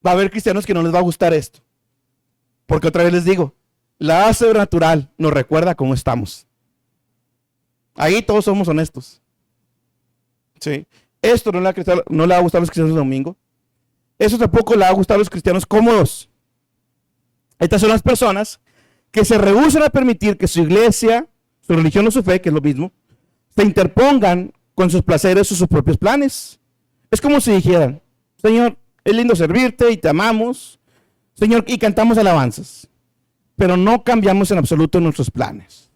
Va a haber cristianos que no les va a gustar esto. Porque otra vez les digo, la base sobrenatural nos recuerda cómo estamos. Ahí todos somos honestos. ¿Sí? Esto no le va a gustar a los cristianos de domingo. Eso tampoco le va a gustar a los cristianos cómodos. Estas son las personas que se rehúsan a permitir que su iglesia, su religión o su fe, que es lo mismo, se interpongan con sus placeres o sus propios planes. Es como si dijeran, Señor, es lindo servirte y te amamos, Señor, y cantamos alabanzas, pero no cambiamos en absoluto nuestros planes.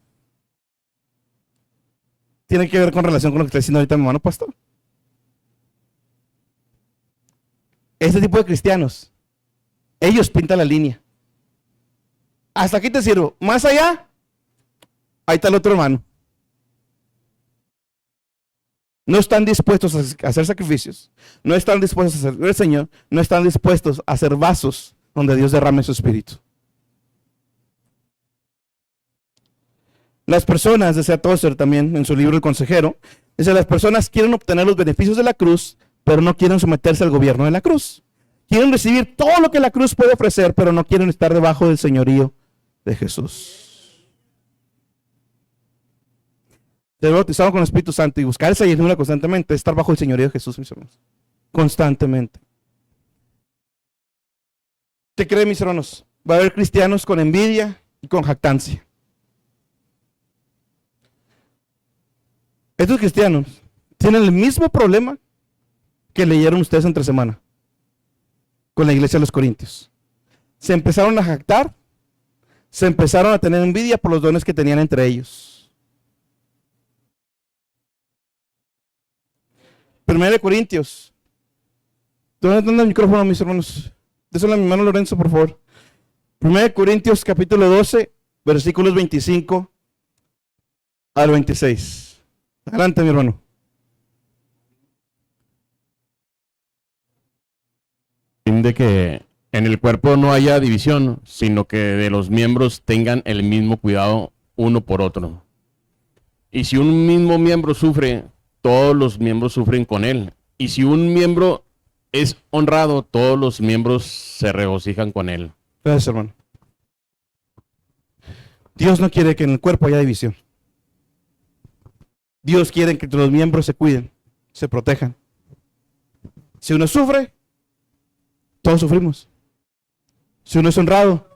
Tiene que ver con relación con lo que está diciendo ahorita mi hermano pastor. Este tipo de cristianos, ellos pintan la línea. Hasta aquí te sirvo. Más allá, ahí está el otro hermano. No están dispuestos a hacer sacrificios. No están dispuestos a servir al Señor. No están dispuestos a hacer vasos donde Dios derrame su espíritu. Las personas, decía Tozer también en su libro El Consejero, dice, las personas quieren obtener los beneficios de la cruz, pero no quieren someterse al gobierno de la cruz. Quieren recibir todo lo que la cruz puede ofrecer, pero no quieren estar debajo del señorío de Jesús. ser bautizado con el Espíritu Santo y buscar esa llenura constantemente, es estar bajo el señorío de Jesús, mis hermanos. Constantemente. ¿Qué creen, mis hermanos? Va a haber cristianos con envidia y con jactancia. Estos cristianos tienen el mismo problema que leyeron ustedes entre semana con la iglesia de los Corintios. Se empezaron a jactar, se empezaron a tener envidia por los dones que tenían entre ellos. 1 Corintios. ¿Dónde está el micrófono, mis hermanos? Déselo a mi hermano Lorenzo, por favor. 1 Corintios capítulo 12, versículos 25 al 26. Adelante, mi hermano. De que en el cuerpo no haya división, sino que de los miembros tengan el mismo cuidado uno por otro. Y si un mismo miembro sufre, todos los miembros sufren con él. Y si un miembro es honrado, todos los miembros se regocijan con él. Gracias, hermano. Dios no quiere que en el cuerpo haya división. Dios quiere que los miembros se cuiden, se protejan. Si uno sufre, todos sufrimos. Si uno es honrado,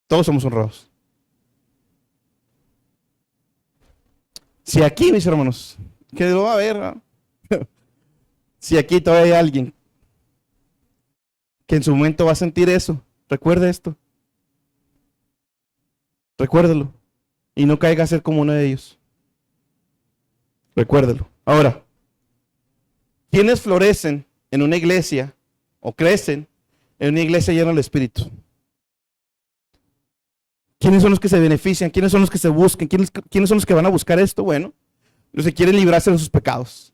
todos somos honrados. Si aquí, mis hermanos, que lo va a ver, ¿no? Si aquí todavía hay alguien que en su momento va a sentir eso, recuerde esto. Recuérdelo. Y no caiga a ser como uno de ellos. Recuérdelo. Ahora, ¿quiénes florecen en una iglesia o crecen en una iglesia llena del Espíritu? ¿Quiénes son los que se benefician? ¿Quiénes son los que se buscan? ¿Quiénes son los que van a buscar esto? Bueno, los que quieren librarse de sus pecados,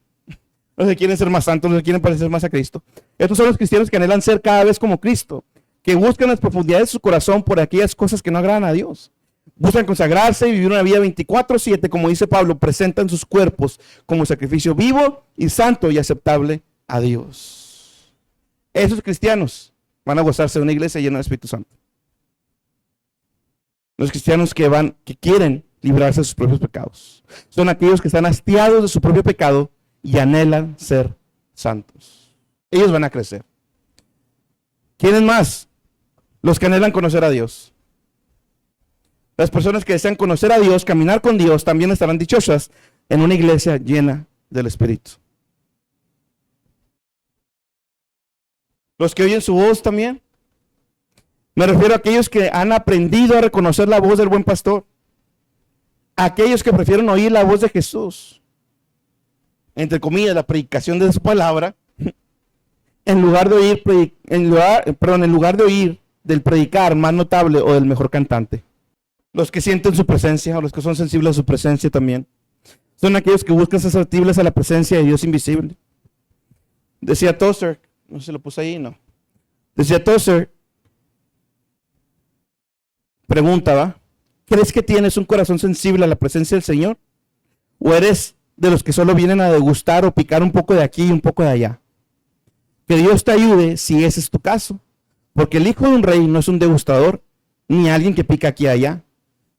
los que quieren ser más santos, los que quieren parecer más a Cristo. Estos son los cristianos que anhelan ser cada vez como Cristo, que buscan las profundidades de su corazón por aquellas cosas que no agradan a Dios. Buscan consagrarse y vivir una vida 24/7, como dice Pablo, presentan sus cuerpos como sacrificio vivo y santo y aceptable a Dios. Esos cristianos van a gozarse de una iglesia llena del Espíritu Santo. Los cristianos que quieren librarse de sus propios pecados. Son aquellos que están hastiados de su propio pecado y anhelan ser santos. Ellos van a crecer. ¿Quiénes más? Los que anhelan conocer a Dios. Las personas que desean conocer a Dios, caminar con Dios, también estarán dichosas en una iglesia llena del Espíritu. Los que oyen su voz también. Me refiero a aquellos que han aprendido a reconocer la voz del buen pastor. Aquellos que prefieren oír la voz de Jesús, entre comillas, la predicación de su palabra, en lugar de oír del predicar más notable o del mejor cantante. Los que sienten su presencia o los que son sensibles a su presencia también. Son aquellos que buscan ser sensibles a la presencia de Dios invisible. Decía Tozer, no sé si lo puse ahí, no. Decía Tozer, pregunta, ¿va? ¿Crees que tienes un corazón sensible a la presencia del Señor? ¿O eres de los que solo vienen a degustar o picar un poco de aquí y un poco de allá? Que Dios te ayude si ese es tu caso. Porque el hijo de un rey no es un degustador, ni alguien que pica aquí y allá,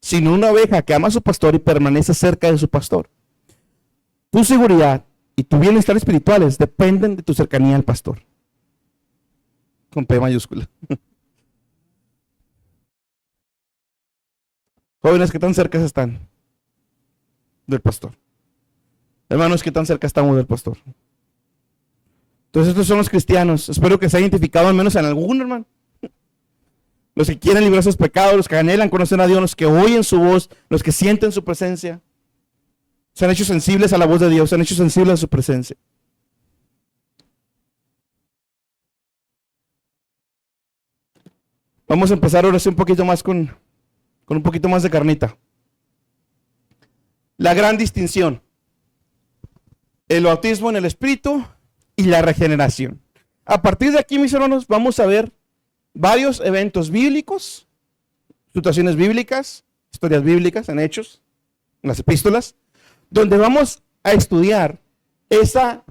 sino una oveja que ama a su pastor y permanece cerca de su pastor. Tu seguridad y tu bienestar espirituales dependen de tu cercanía al pastor. Con P mayúscula. Jóvenes, ¿qué tan cerca están del pastor? Hermanos, ¿qué tan cerca estamos del pastor? Entonces estos son los cristianos. Espero que se haya identificado al menos en alguno, hermano. Los que quieren librar sus pecados, los que anhelan conocer a Dios, los que oyen su voz, los que sienten su presencia. Se han hecho sensibles a la voz de Dios, se han hecho sensibles a su presencia. Vamos a empezar ahora sí un poquito más con un poquito más de carnita. La gran distinción. El bautismo en el Espíritu y la regeneración. A partir de aquí, mis hermanos, vamos a ver varios eventos bíblicos, situaciones bíblicas, historias bíblicas en Hechos, en las epístolas, donde vamos a estudiar esa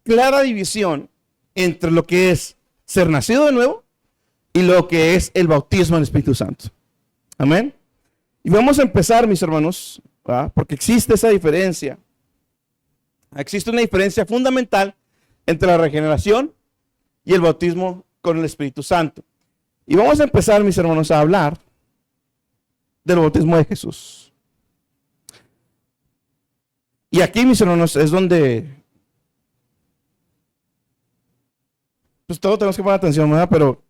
clara división entre lo que es ser nacido de nuevo y lo que es el bautismo en el Espíritu Santo. Amén. Y vamos a empezar, mis hermanos, ¿verdad? Porque existe esa diferencia. Existe una diferencia fundamental entre la regeneración y el bautismo con el Espíritu Santo. Y vamos a empezar, mis hermanos, a hablar del bautismo de Jesús. Y aquí, mis hermanos, es donde pues todos tenemos que poner atención, ¿verdad? Pero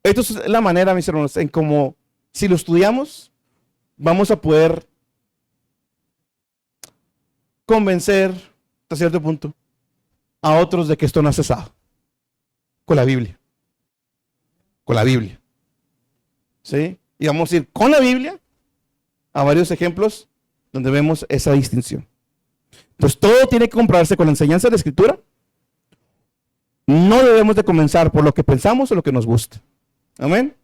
esto es la manera, mis hermanos, en cómo, si lo estudiamos, vamos a poder convencer, hasta cierto punto, a otros de que esto no ha cesado. Con la Biblia. Con la Biblia. ¿Sí? Y vamos a ir con la Biblia a varios ejemplos donde vemos esa distinción. Entonces, todo tiene que compararse con la enseñanza de la Escritura. No debemos de comenzar por lo que pensamos o lo que nos gusta. Amén.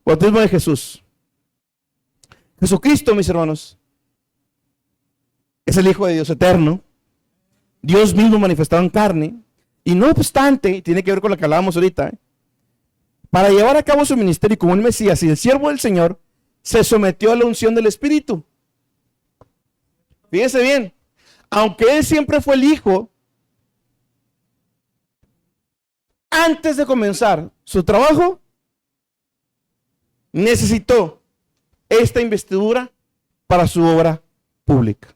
Bautismo de Jesús. Jesucristo, mis hermanos, es el Hijo de Dios eterno. Dios mismo manifestado en carne. Y no obstante, tiene que ver con lo que hablábamos ahorita, para llevar a cabo su ministerio como el Mesías y el siervo del Señor, se sometió a la unción del Espíritu. Fíjense bien, aunque Él siempre fue el Hijo, antes de comenzar su trabajo, necesitó esta investidura para su obra pública.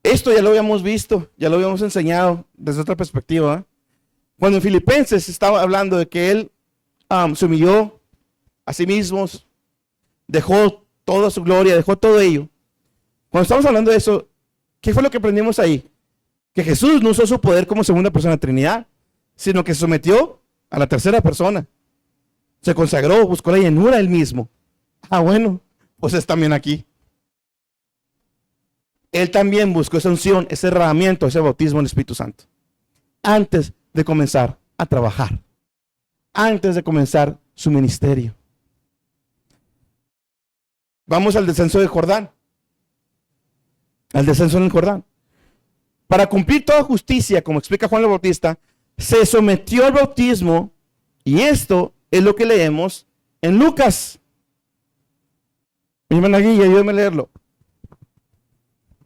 Esto ya lo habíamos visto, ya lo habíamos enseñado desde otra perspectiva, ¿eh? Cuando en Filipenses estaba hablando de que Él se humilló a sí mismo, dejó toda su gloria, dejó todo ello. Cuando estamos hablando de eso, ¿qué fue lo que aprendimos ahí? Que Jesús no usó su poder como segunda persona de la Trinidad, sino que se sometió a la tercera persona. Se consagró, buscó la llenura Él mismo. Bueno, pues es también aquí. Él también buscó esa unción, ese derramamiento, ese bautismo en el Espíritu Santo. Antes de comenzar a trabajar. Antes de comenzar su ministerio. Vamos al descenso del Jordán. Al descenso en el Jordán. Para cumplir toda justicia, como explica Juan el Bautista, se sometió al bautismo, y esto es lo que leemos en Lucas. Mi hermana Guilla, ayúdame a leerlo.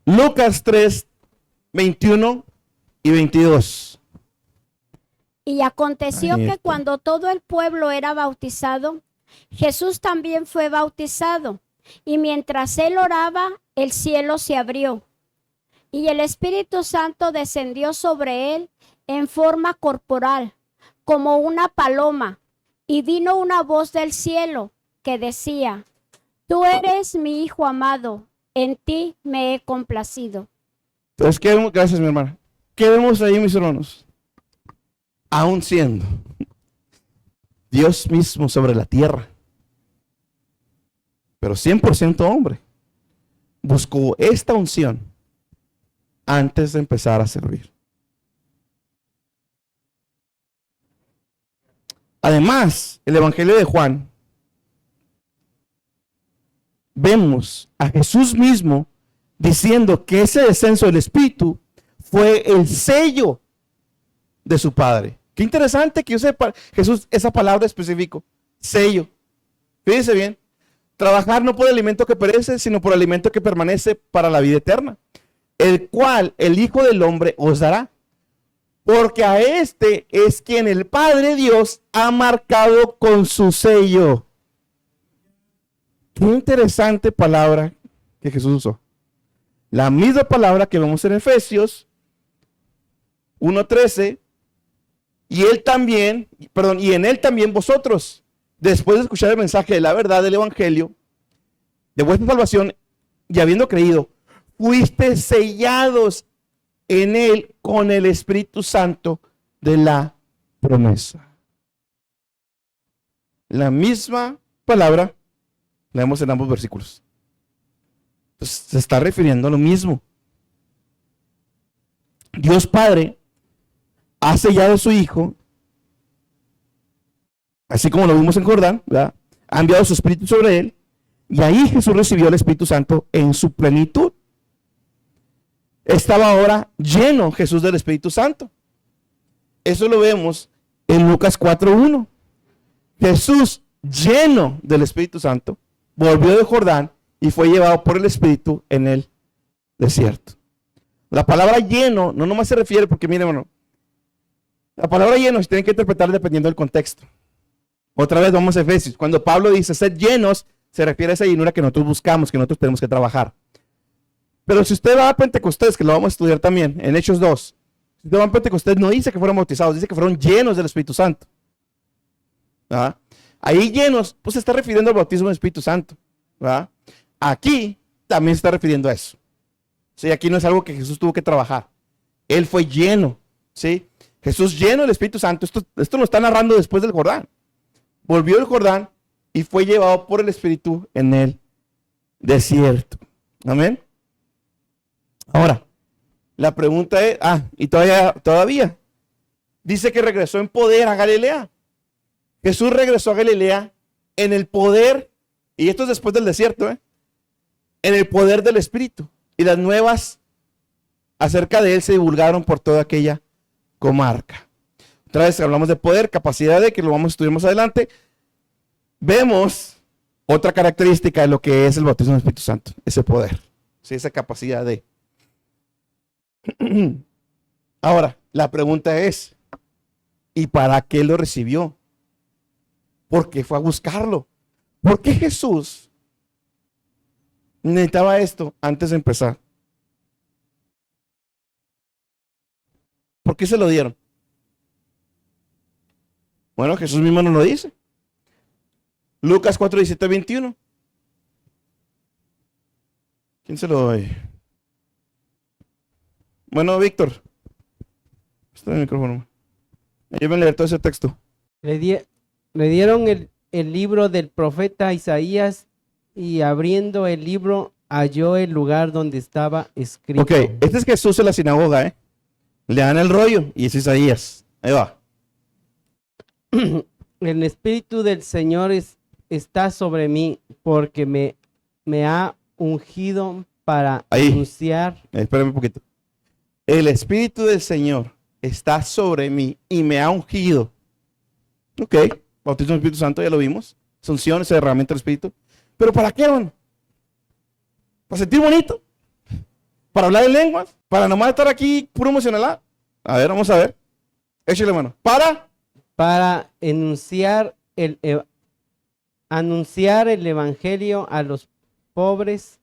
Lucas 3, 21 y 22. Y aconteció Ahí que está. cuando todo el pueblo era bautizado, Jesús también fue bautizado. Y mientras él oraba, el cielo se abrió. Y el Espíritu Santo descendió sobre él en forma corporal, como una paloma. Y vino una voz del cielo que decía: Tú eres mi Hijo amado, en ti me he complacido. Entonces, ¿qué vemos? Gracias, mi hermana. ¿Qué vemos ahí, mis hermanos? Aún siendo Dios mismo sobre la tierra, pero 100% hombre, buscó esta unción antes de empezar a servir. Además, el Evangelio de Juan, vemos a Jesús mismo diciendo que ese descenso del Espíritu fue el sello de su Padre. Qué interesante que use Jesús esa palabra específica, sello. Fíjense bien, trabajar no por alimento que perece, sino por alimento que permanece para la vida eterna, el cual el Hijo del Hombre os dará, porque a este es quien el Padre Dios ha marcado con su sello. Qué interesante palabra que Jesús usó. La misma palabra que vemos en Efesios 1:13, y en él también vosotros, después de escuchar el mensaje de la verdad del Evangelio, de vuestra salvación, y habiendo creído, fuiste sellados en él con el Espíritu Santo de la promesa. La misma palabra la vemos en ambos versículos. Entonces, se está refiriendo a lo mismo. Dios Padre ha sellado a su Hijo, así como lo vimos en Jordán, ¿verdad? Ha enviado su Espíritu sobre él, y ahí Jesús recibió el Espíritu Santo en su plenitud. Estaba ahora lleno Jesús del Espíritu Santo. Eso lo vemos en Lucas 4:1. Jesús, lleno del Espíritu Santo, volvió de Jordán y fue llevado por el Espíritu en el desierto. La palabra lleno no nomás se refiere, porque miren, hermano, la palabra lleno se tiene que interpretar dependiendo del contexto. Otra vez vamos a Efesios. Cuando Pablo dice ser llenos, se refiere a esa llenura que nosotros buscamos, que nosotros tenemos que trabajar. Pero si usted va a Pentecostés, que lo vamos a estudiar también, en Hechos 2, si usted va a Pentecostés, no dice que fueron bautizados, dice que fueron llenos del Espíritu Santo. ¿Ah? Ahí llenos, pues se está refiriendo al bautismo del Espíritu Santo. ¿Ah? Aquí también se está refiriendo a eso. ¿Sí? Aquí no es algo que Jesús tuvo que trabajar. Él fue lleno. ¿Sí? Jesús lleno del Espíritu Santo. Esto lo está narrando después del Jordán. Volvió del Jordán y fue llevado por el Espíritu en el desierto. Amén. Ahora, la pregunta es, y todavía, dice que regresó en poder a Galilea. Jesús regresó a Galilea en el poder, y esto es después del desierto, en el poder del Espíritu. Y las nuevas acerca de él se divulgaron por toda aquella comarca. Otra vez hablamos de poder, capacidad de, que lo vamos a estudiar más adelante. Vemos otra característica de lo que es el bautismo del Espíritu Santo, ese poder, ¿sí? Esa capacidad de. Ahora, la pregunta es, ¿y para qué lo recibió? ¿Por qué fue a buscarlo? ¿Por qué Jesús necesitaba esto antes de empezar? ¿Por qué se lo dieron? Bueno, Jesús mismo nos lo dice. Lucas 4, 17, 21. ¿Quién se lo doy? Bueno, Víctor. Está en el micrófono. Ayúdenme a leer todo ese texto. Le dieron el libro del profeta Isaías, y abriendo el libro halló el lugar donde estaba escrito. Ok, este es Jesús en la sinagoga, Le dan el rollo y es Isaías. Ahí va. El Espíritu del Señor está sobre mí, porque me ha ungido para Ahí. anunciar. Espérame un poquito. El Espíritu del Señor está sobre mí y me ha ungido. Ok, bautismo del Espíritu Santo, ya lo vimos. Es unción, ese derramamiento del Espíritu. ¿Pero para qué, hermano? ¿Para sentir bonito? ¿Para hablar en lenguas? ¿Para nomás estar aquí puro emocional? A ver, vamos a ver. Échale, hermano. Para anunciar el evangelio a los pobres.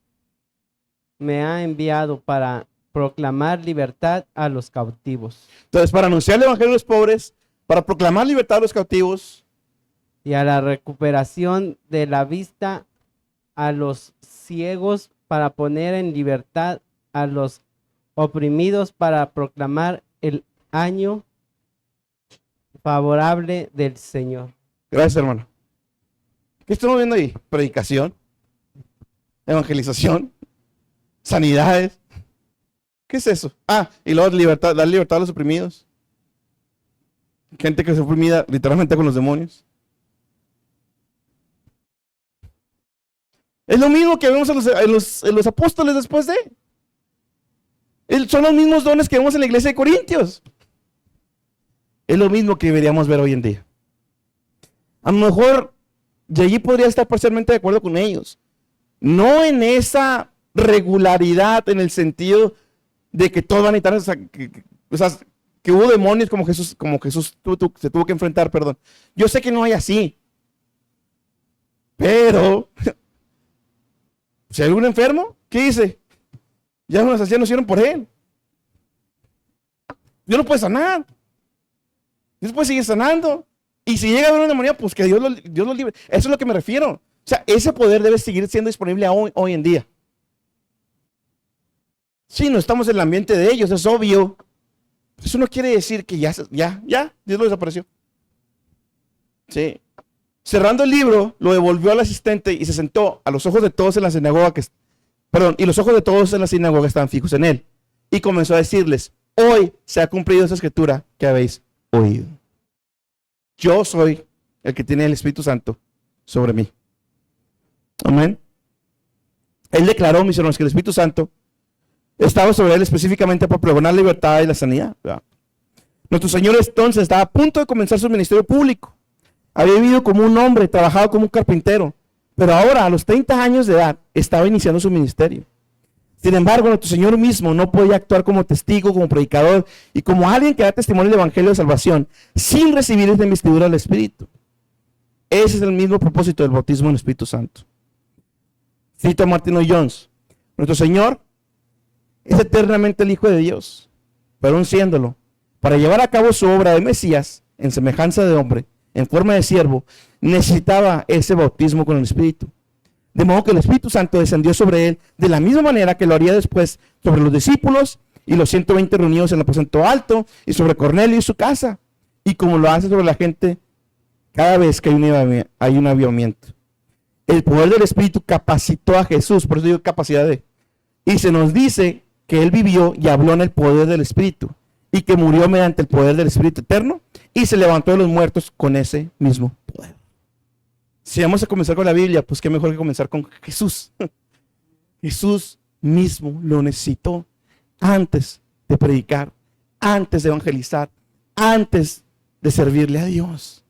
Me ha enviado para proclamar libertad a los cautivos. Entonces, para anunciar el evangelio a los pobres, para proclamar libertad a los cautivos, Y a la recuperación de la vista a los ciegos, para poner en libertad a los oprimidos, para proclamar el año favorable del Señor. gracias, hermano. ¿Qué estamos viendo ahí? Predicación, evangelización, sanidades. ¿Qué es eso? Y luego libertad, dar libertad a los oprimidos. Gente que se oprimida literalmente con los demonios. Es lo mismo que vemos en los apóstoles después de. Son los mismos dones que vemos en la iglesia de Corintios. Es lo mismo que deberíamos ver hoy en día. A lo mejor allí podría estar parcialmente de acuerdo con ellos. No en esa regularidad, en el sentido de que todos van a necesitar, que hubo demonios como Jesús se tuvo que enfrentar, perdón. Yo sé que no hay así. Pero, si hay algún enfermo, ¿qué dice? Ya los ancianos hicieron por él. Dios lo puede sanar. Dios puede seguir sanando. Y si llega a haber una demonía, pues que Dios lo libre. Eso es lo que me refiero. O sea, ese poder debe seguir siendo disponible hoy en día. Sí, no estamos en el ambiente de ellos, es obvio. Eso no quiere decir que ya, Dios lo desapareció. Sí. Cerrando el libro, lo devolvió al asistente y se sentó a los ojos de todos en la sinagoga y los ojos de todos en la sinagoga estaban fijos en él. Y comenzó a decirles: hoy se ha cumplido esa escritura que habéis oído. Yo soy el que tiene el Espíritu Santo sobre mí. Amén. Él declaró, mis hermanos, que el Espíritu Santo estaba sobre él específicamente para pregonar la libertad y la sanidad. ¿Verdad? Nuestro Señor entonces estaba a punto de comenzar su ministerio público. Había vivido como un hombre, trabajado como un carpintero, Pero ahora, a los 30 años de edad, estaba iniciando su ministerio. Sin embargo, nuestro Señor mismo no podía actuar como testigo, como predicador y como alguien que da testimonio del Evangelio de salvación sin recibir esta investidura del Espíritu. Ese es el mismo propósito del bautismo en el Espíritu Santo. Cito a Martin Lloyd-Jones: nuestro Señor es eternamente el Hijo de Dios, pero aún siéndolo, para llevar a cabo su obra de Mesías en semejanza de hombre, en forma de siervo, necesitaba ese bautismo con el Espíritu. De modo que el Espíritu Santo descendió sobre él de la misma manera que lo haría después sobre los discípulos y los 120 reunidos en el aposento alto y sobre Cornelio y su casa, y como lo hace sobre la gente cada vez que hay un avivamiento. El poder del Espíritu capacitó a Jesús, por eso digo capacidad de, y se nos dice que él vivió y habló en el poder del Espíritu y que murió mediante el poder del Espíritu eterno y se levantó de los muertos con ese mismo poder. Si vamos a comenzar con la Biblia, pues qué mejor que comenzar con Jesús. Jesús mismo lo necesitó antes de predicar, antes de evangelizar, antes de servirle a Dios.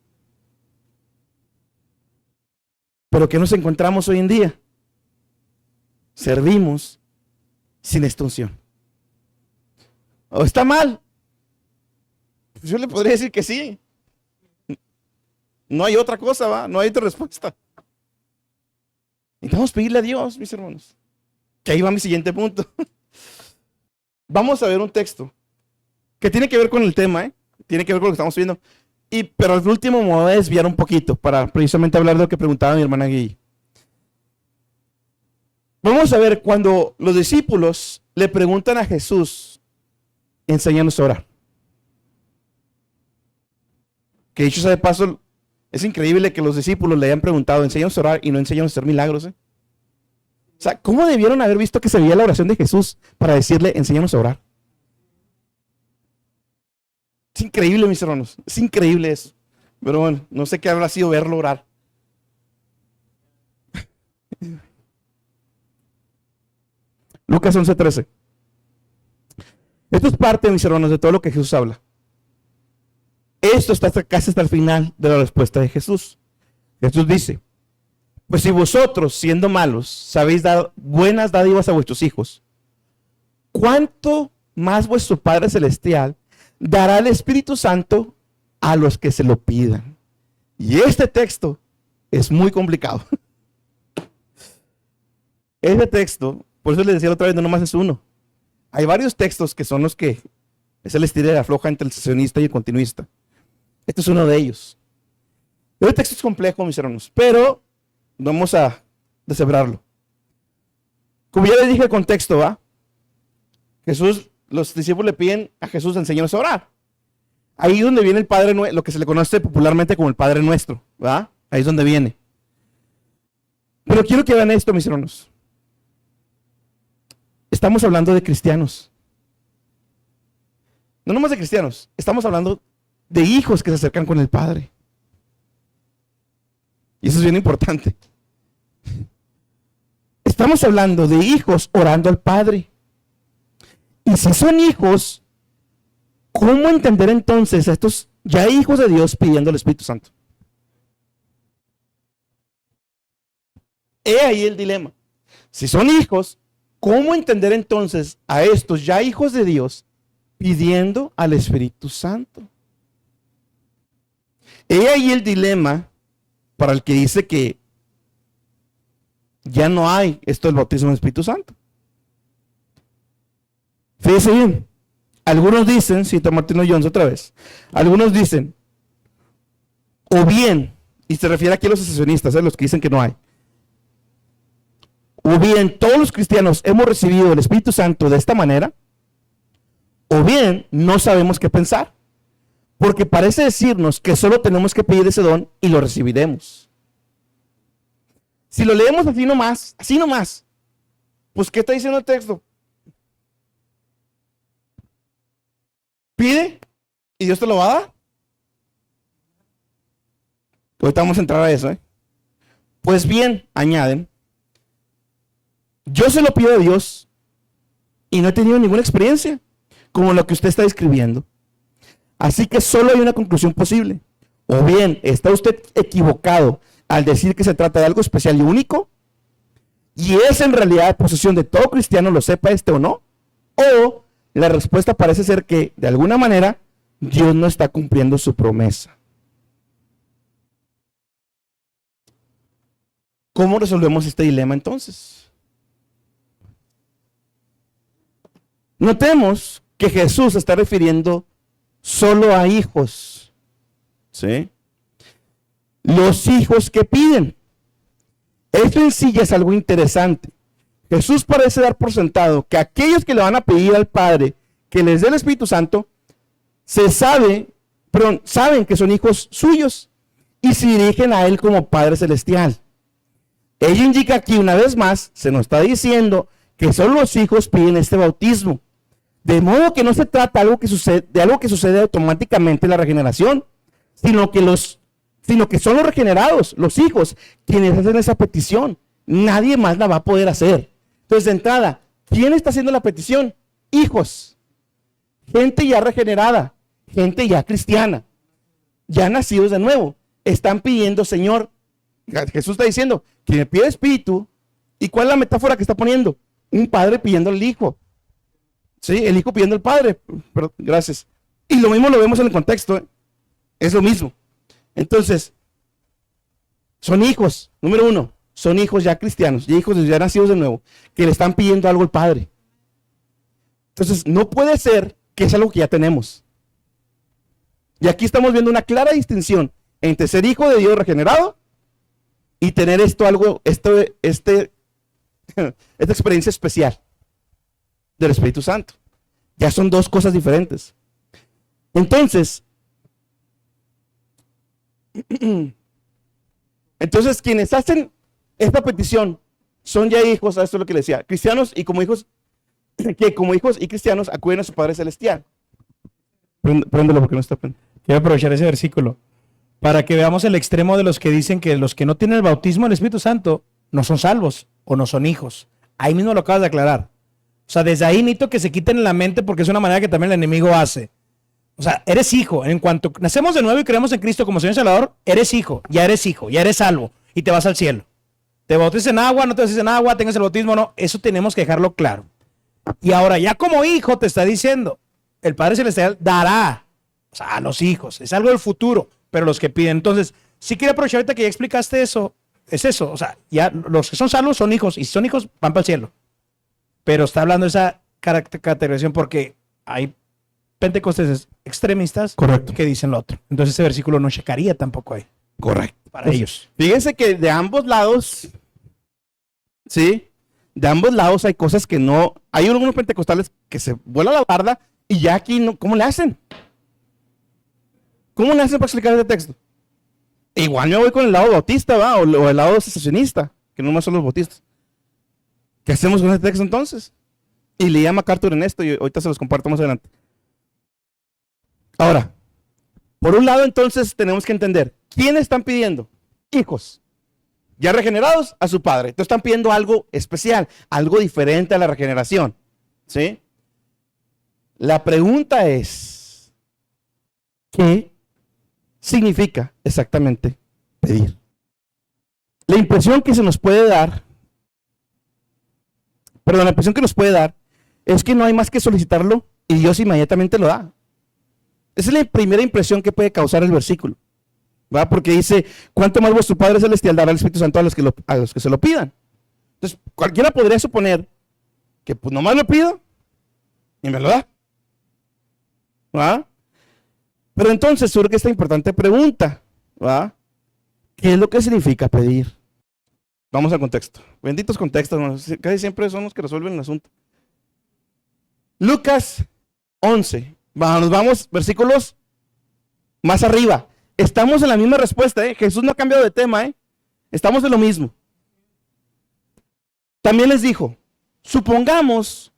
Pero ¿qué nos encontramos hoy en día? Servimos sin esta unción. ¿O está mal? Pues yo le podría decir que sí. No hay otra cosa, ¿va? No hay otra respuesta. Necesitamos pedirle a Dios, mis hermanos. Que ahí va mi siguiente punto. Vamos a ver un texto que tiene que ver con el tema, ¿eh? Tiene que ver con lo que estamos viendo. Pero al último me voy a desviar un poquito para precisamente hablar de lo que preguntaba mi hermana Guille. Vamos a ver cuando los discípulos le preguntan a Jesús, enséñanos a orar. Que dicho sea de paso, es increíble que los discípulos le hayan preguntado, enséñanos a orar y no enséñanos a hacer milagros. O sea, ¿cómo debieron haber visto que se veía la oración de Jesús para decirle, enséñanos a orar? Es increíble, mis hermanos, es increíble eso. Pero bueno, no sé qué habrá sido verlo orar. Lucas 11:13. Esto es parte, mis hermanos, de todo lo que Jesús habla. Esto está casi hasta el final de la respuesta de Jesús. Jesús dice, pues si vosotros, siendo malos, sabéis dar buenas dádivas a vuestros hijos, ¿cuánto más vuestro Padre Celestial dará el Espíritu Santo a los que se lo pidan? Y este texto es muy complicado. Este texto, por eso les decía la otra vez, no nomás es uno. Hay varios textos que son los que es el estilo de la floja entre el sesionista y el continuista. Este es uno de ellos. El texto es complejo, mis hermanos, pero vamos a deshebrarlo. Como ya les dije el contexto, ¿va? Jesús, los discípulos le piden a Jesús enséñanos a orar. Ahí es donde viene el Padre Nuestro, lo que se le conoce popularmente como el Padre Nuestro, ¿va? Ahí es donde viene. Pero quiero que vean esto, mis hermanos. Estamos hablando de cristianos. No nomás de cristianos, estamos hablando de hijos que se acercan con el Padre. Y eso es bien importante. Estamos hablando de hijos orando al Padre. Y si son hijos, ¿cómo entender entonces a estos ya hijos de Dios pidiendo el Espíritu Santo? He ahí el dilema. Si son hijos, ¿cómo entender entonces a estos ya hijos de Dios pidiendo al Espíritu Santo? He ahí el dilema para el que dice que ya no hay esto del bautismo del Espíritu Santo. Fíjense bien, algunos dicen, cito a Martin Lloyd-Jones otra vez, algunos dicen, o bien, y se refiere aquí a los secesionistas, los que dicen que no hay, o bien todos los cristianos hemos recibido el Espíritu Santo de esta manera, o bien no sabemos qué pensar, porque parece decirnos que solo tenemos que pedir ese don y lo recibiremos. Si lo leemos así nomás, pues ¿qué está diciendo el texto? Pide y Dios te lo va a dar. Ahorita vamos a entrar a eso, Pues bien, añaden, yo se lo pido a Dios y no he tenido ninguna experiencia como lo que usted está describiendo. Así que solo hay una conclusión posible. O bien está usted equivocado al decir que se trata de algo especial y único, y es en realidad posesión de todo cristiano, lo sepa este o no, o la respuesta parece ser que de alguna manera Dios no está cumpliendo su promesa. ¿Cómo resolvemos este dilema entonces? Notemos que Jesús se está refiriendo solo a hijos, ¿sí? Los hijos que piden. Esto en sí ya es algo interesante. Jesús parece dar por sentado que aquellos que le van a pedir al Padre que les dé el Espíritu Santo, saben que son hijos suyos y se dirigen a Él como Padre Celestial. Ella indica aquí una vez más, se nos está diciendo que solo los hijos piden este bautismo. De modo que no se trata de algo que sucede automáticamente en la regeneración, sino que son los regenerados, los hijos, quienes hacen esa petición. Nadie más la va a poder hacer. Entonces, de entrada, ¿quién está haciendo la petición? Hijos. Gente ya regenerada, gente ya cristiana, ya nacidos de nuevo. Están pidiendo, Señor, Jesús está diciendo, que me pide espíritu. ¿Y cuál es la metáfora que está poniendo? Un padre pidiendo al hijo. Sí, el hijo pidiendo al padre. Pero, gracias. Y lo mismo lo vemos en el contexto, ¿eh? Es lo mismo. Entonces, son hijos, número uno, son hijos ya cristianos, y hijos ya nacidos de nuevo, que le están pidiendo algo al Padre. Entonces, no puede ser que es algo que ya tenemos. Y aquí estamos viendo una clara distinción entre ser hijo de Dios regenerado y tener esta experiencia especial del Espíritu Santo. Ya son dos cosas diferentes. Entonces, quienes hacen esta petición son ya hijos, esto es lo que le decía, cristianos, y como hijos, que como hijos y cristianos acuden a su Padre Celestial. Préndelo porque no está prendido. Quiero aprovechar ese versículo para que veamos el extremo de los que dicen que los que no tienen el bautismo del Espíritu Santo no son salvos o no son hijos. Ahí mismo lo acabas de aclarar. O sea, desde ahí necesito que se quiten en la mente porque es una manera que también el enemigo hace. O sea, eres hijo. En cuanto nacemos de nuevo y creemos en Cristo como Señor y Salvador, eres hijo, ya eres salvo y te vas al cielo. Te bautizas en agua, no te bautizas en agua, tengas el bautismo, no. Eso tenemos que dejarlo claro. Y ahora ya como hijo te está diciendo, el Padre Celestial dará, o sea, a los hijos. Es algo del futuro, pero los que piden. Entonces, sí quiero aprovechar ahorita que ya explicaste eso. Es eso, o sea, ya los que son salvos son hijos y si son hijos van para el cielo. Pero está hablando de esa categorización porque hay pentecosteses extremistas, correcto, que dicen lo otro. Entonces ese versículo no checaría tampoco ahí. Correcto. Para ellos. Fíjense que de ambos lados, ¿sí? De ambos lados hay cosas que no... Hay algunos pentecostales que se vuelan la barda y ya aquí no... ¿Cómo le hacen? ¿Cómo le hacen para explicar este texto? Igual me voy con el lado bautista, ¿va? O el lado cesacionista, que no más son los bautistas. ¿Qué hacemos con este texto entonces? Y le llama MacArthur en esto y ahorita se los comparto más adelante. Ahora, por un lado entonces tenemos que entender, ¿quiénes están pidiendo? Hijos, ya regenerados a su padre. Entonces están pidiendo algo especial, algo diferente a la regeneración, ¿sí? La pregunta es, ¿qué significa exactamente pedir? La impresión que nos puede dar es que no hay más que solicitarlo y Dios inmediatamente lo da. Esa es la primera impresión que puede causar el versículo, ¿verdad? Porque dice, ¿cuánto más vuestro Padre Celestial dará el Espíritu Santo a los que se lo pidan? Entonces, cualquiera podría suponer que pues nomás lo pido y me lo da, ¿verdad? Pero entonces surge esta importante pregunta, ¿verdad? ¿Qué es lo que significa pedir? Vamos al contexto. Benditos contextos, hermanos. Casi siempre son los que resuelven el asunto. Lucas 11. Nos vamos, versículos más arriba. Estamos en la misma respuesta, ¿eh? Jesús no ha cambiado de tema, ¿eh? Estamos en lo mismo. También les dijo, supongamos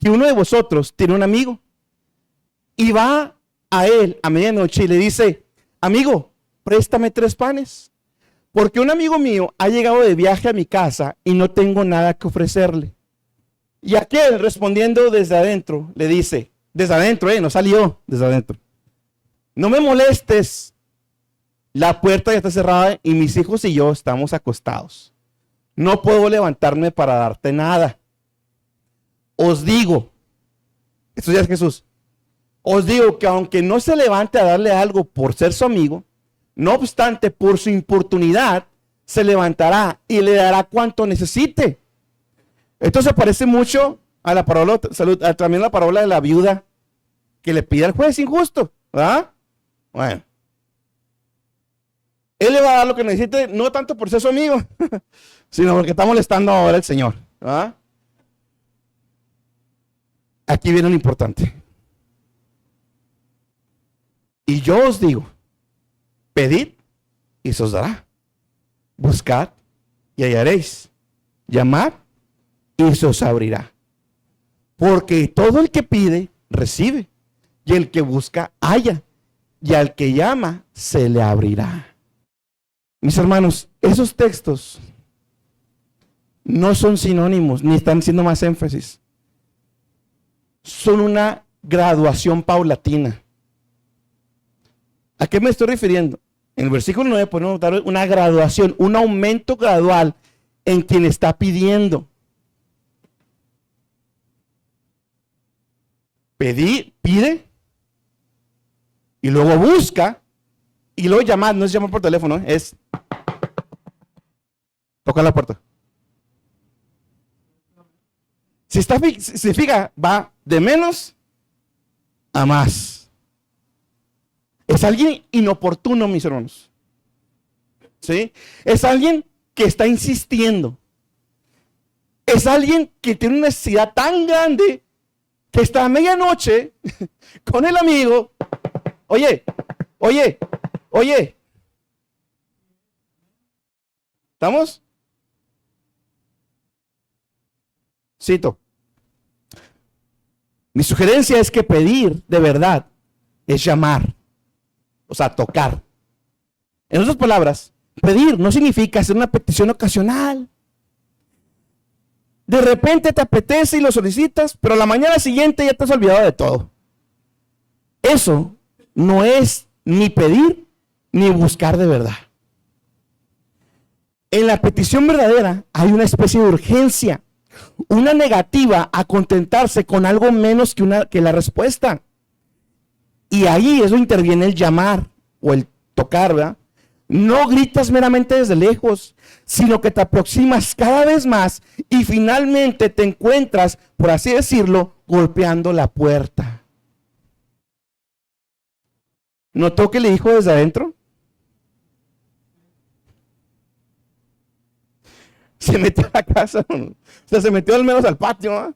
que uno de vosotros tiene un amigo y va a él a medianoche y le dice, amigo, préstame 3 panes, porque un amigo mío ha llegado de viaje a mi casa y no tengo nada que ofrecerle. Y aquel respondiendo desde adentro le dice, desde adentro, no salió desde adentro, no me molestes, La puerta ya está cerrada y mis hijos y yo estamos acostados. No puedo levantarme para darte nada. Os digo, esto ya es Jesús, os digo que aunque no se levante a darle algo por ser su amigo, no obstante, por su importunidad, se levantará y le dará cuanto necesite. Esto se parece mucho a la parábola, también la parábola de la viuda que le pide al juez injusto, ¿verdad? Bueno. Él le va a dar lo que necesite, no tanto por ser su amigo, sino porque está molestando ahora el Señor, ¿verdad? Aquí viene lo importante. Y yo os digo, pedid y se os dará. Buscad y hallaréis. Llamad y se os abrirá. Porque todo el que pide, recibe. Y el que busca, halla. Y al que llama, se le abrirá. Mis hermanos, esos textos no son sinónimos, ni están haciendo más énfasis. Son una graduación paulatina. ¿A qué me estoy refiriendo? En el versículo 9 podemos notar una graduación, un aumento gradual en quien está pidiendo. Pide, y luego busca, y luego llamar, no es llamar por teléfono, es tocar la puerta. Si se fija, va de menos a más. Es alguien inoportuno, mis hermanos. ¿Sí? Es alguien que está insistiendo. Es alguien que tiene una necesidad tan grande que está a medianoche con el amigo. Oye. ¿Estamos? Cito. Mi sugerencia es que pedir de verdad es llamar, o sea, tocar. En otras palabras, pedir no significa hacer una petición ocasional. De repente te apetece y lo solicitas, pero a la mañana siguiente ya te has olvidado de todo. Eso no es ni pedir ni buscar de verdad. En la petición verdadera hay una especie de urgencia, una negativa a contentarse con algo menos que la respuesta. Y ahí eso interviene el llamar o el tocar, ¿verdad? No gritas meramente desde lejos, sino que te aproximas cada vez más y finalmente te encuentras, por así decirlo, golpeando la puerta. ¿Notó que le dijo desde adentro? Se metió a la casa, o sea, se metió al menos al patio, ¿va?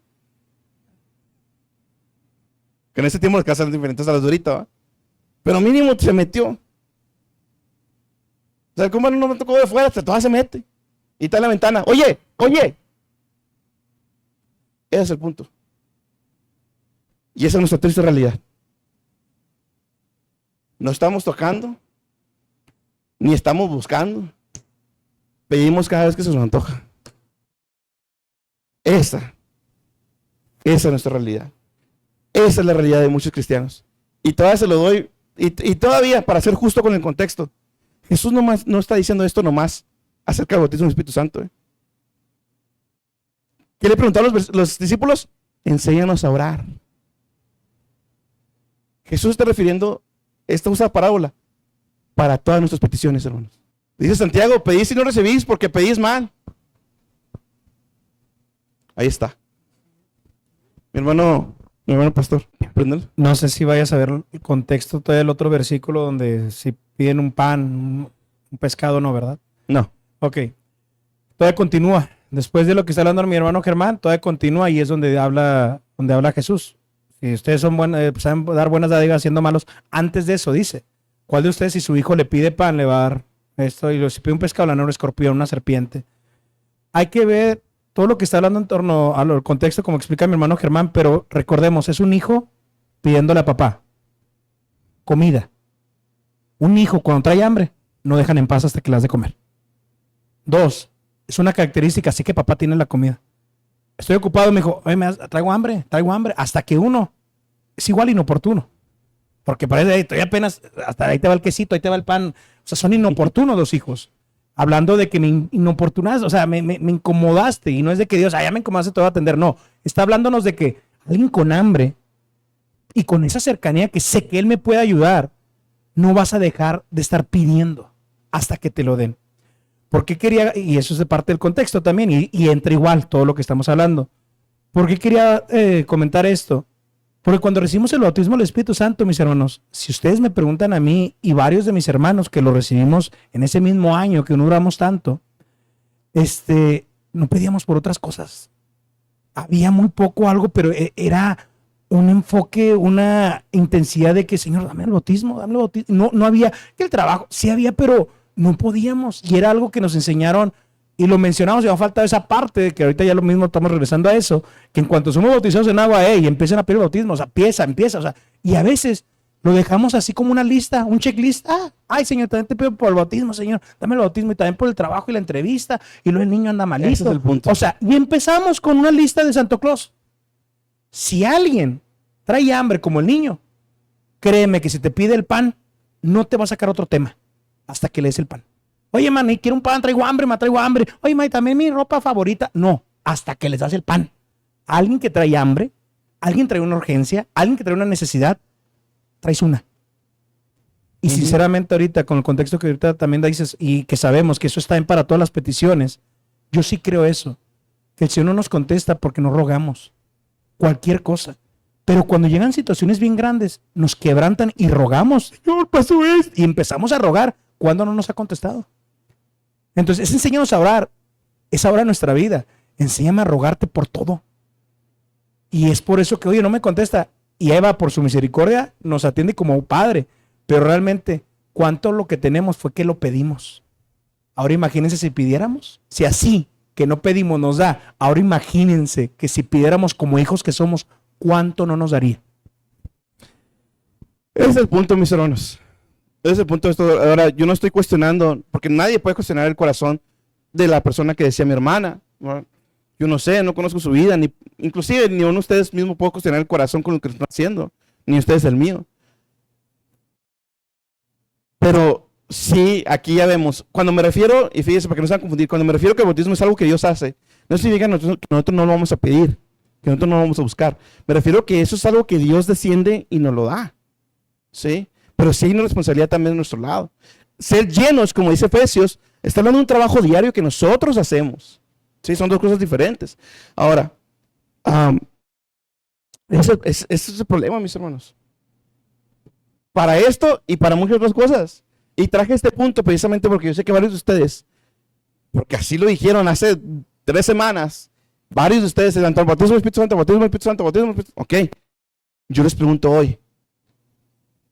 Que en ese tiempo las casas eran diferentes a las de ahorita, ¿va? Pero mínimo se metió. O sea, como no me tocó de fuera, todavía se mete. Y está en la ventana. Oye. Ese es el punto. Y esa es nuestra triste realidad. No estamos tocando, ni estamos buscando. Pedimos cada vez que se nos antoja. Esa es nuestra realidad. Esa es la realidad de muchos cristianos. Y todavía se lo doy, y todavía, para ser justo con el contexto, Jesús no está diciendo esto nomás acerca del bautismo del Espíritu Santo. ¿Qué le preguntaron los discípulos? Enséñanos a orar. Jesús está refiriendo esta parábola para todas nuestras peticiones, hermanos. Dice Santiago, pedís y no recibís porque pedís mal. Ahí está. Mi hermano pastor, préndelo. No sé si vayas a ver el contexto todavía del otro versículo donde si piden un pan, un pescado, no, ¿verdad? No. Ok. Todavía continúa. Después de lo que está hablando mi hermano Germán, todavía continúa y es donde habla Jesús. Si ustedes son saben dar buenas dádivas siendo malos, antes de eso dice, ¿cuál de ustedes si su hijo le pide pan le va a dar esto? Y si pide un pescado le va a dar un escorpión, una serpiente. Hay que ver todo lo que está hablando en torno al contexto, como explica mi hermano Germán, pero recordemos, es un hijo pidiéndole a papá comida. Un hijo cuando trae hambre, no dejan en paz hasta que le has de comer. 2, es una característica, así que papá tiene la comida. Estoy ocupado, me dijo, traigo hambre, hasta que uno es igual inoportuno. Porque parece, estoy apenas, hasta ahí te va el quesito, ahí te va el pan. O sea, son inoportunos los hijos. Hablando de que me inoportunaste, o sea, me incomodaste. Y no es de que Dios, ya me incomodaste, te voy a atender. No, está hablándonos de que alguien con hambre y con esa cercanía que sé que Él me puede ayudar, no vas a dejar de estar pidiendo hasta que te lo den. ¿Por qué quería, y eso es de parte del contexto también, y entra igual todo lo que estamos hablando? ¿Por qué quería comentar esto? Porque cuando recibimos el bautismo del Espíritu Santo, mis hermanos, si ustedes me preguntan a mí y varios de mis hermanos que lo recibimos en ese mismo año que no duramos tanto, no pedíamos por otras cosas. Había muy poco algo, pero era un enfoque, una intensidad de que, Señor, dame el bautismo, dame el bautismo. No había, que el trabajo sí había, pero no podíamos. Y era algo que nos enseñaron, y lo mencionamos, y me ha faltado esa parte de que ahorita ya lo mismo estamos regresando a eso, que en cuanto somos bautizados en agua, y empiezan a pedir el bautismo, o sea, empieza, o sea, y a veces lo dejamos así como una lista, un checklist. Ay, Señor, también te pido por el bautismo, Señor, dame el bautismo, y también por el trabajo y la entrevista, y luego el niño anda malito. Ese es el punto. O sea, y empezamos con una lista de Santo Claus. Si alguien trae hambre como el niño, créeme que si te pide el pan, no te va a sacar otro tema hasta que le des el pan. Oye, man, quiero un pan, traigo hambre, me traigo hambre. Oye, man, también mi ropa favorita. No, hasta que les das el pan. Alguien que trae hambre, alguien trae una urgencia, alguien que trae una necesidad, traes una. Y sinceramente ahorita, con el contexto que ahorita también dices, y que sabemos que eso está en para todas las peticiones, yo sí creo eso, que el Señor no nos contesta porque nos rogamos cualquier cosa. Pero cuando llegan situaciones bien grandes, nos quebrantan y rogamos. Señor, pasó esto. Y empezamos a rogar cuando no nos ha contestado. Entonces, enséñanos a orar. Es ahora nuestra vida. Enséñame a rogarte por todo. Y es por eso que, oye, no me contesta. Y Eva, por su misericordia, nos atiende como padre. Pero realmente, ¿cuánto lo que tenemos fue que lo pedimos? Ahora imagínense si pidiéramos. Si así, que no pedimos, nos da. Ahora imagínense que si pidiéramos como hijos que somos, ¿cuánto no nos daría? Ese es el punto, mis hermanos. Ese es el punto de esto. Ahora, yo no estoy cuestionando, porque nadie puede cuestionar el corazón de la persona que decía mi hermana. ¿No? Yo no sé, no conozco su vida, ni inclusive ni uno de ustedes mismos puede cuestionar el corazón con lo que están haciendo, ni ustedes el mío. Pero sí, aquí ya vemos. Cuando me refiero, y fíjense para que no se van a confundir, cuando me refiero que el bautismo es algo que Dios hace, no significa que nosotros no lo vamos a pedir, que nosotros no lo vamos a buscar. Me refiero que eso es algo que Dios desciende y nos lo da. ¿Sí? Pero sí hay una responsabilidad también de nuestro lado. Ser llenos, como dice Efesios, está hablando de un trabajo diario que nosotros hacemos. Sí, son dos cosas diferentes. Ahora, ese es el problema, mis hermanos. Para esto y para muchas otras cosas. Y traje este punto precisamente porque yo sé que varios de ustedes, porque así lo dijeron hace 3 semanas, varios de ustedes se levantaron, bautismo del Espíritu Santo, bautismo del Espíritu Santo, bautismo del Espíritu Santo. Ok, yo les pregunto hoy,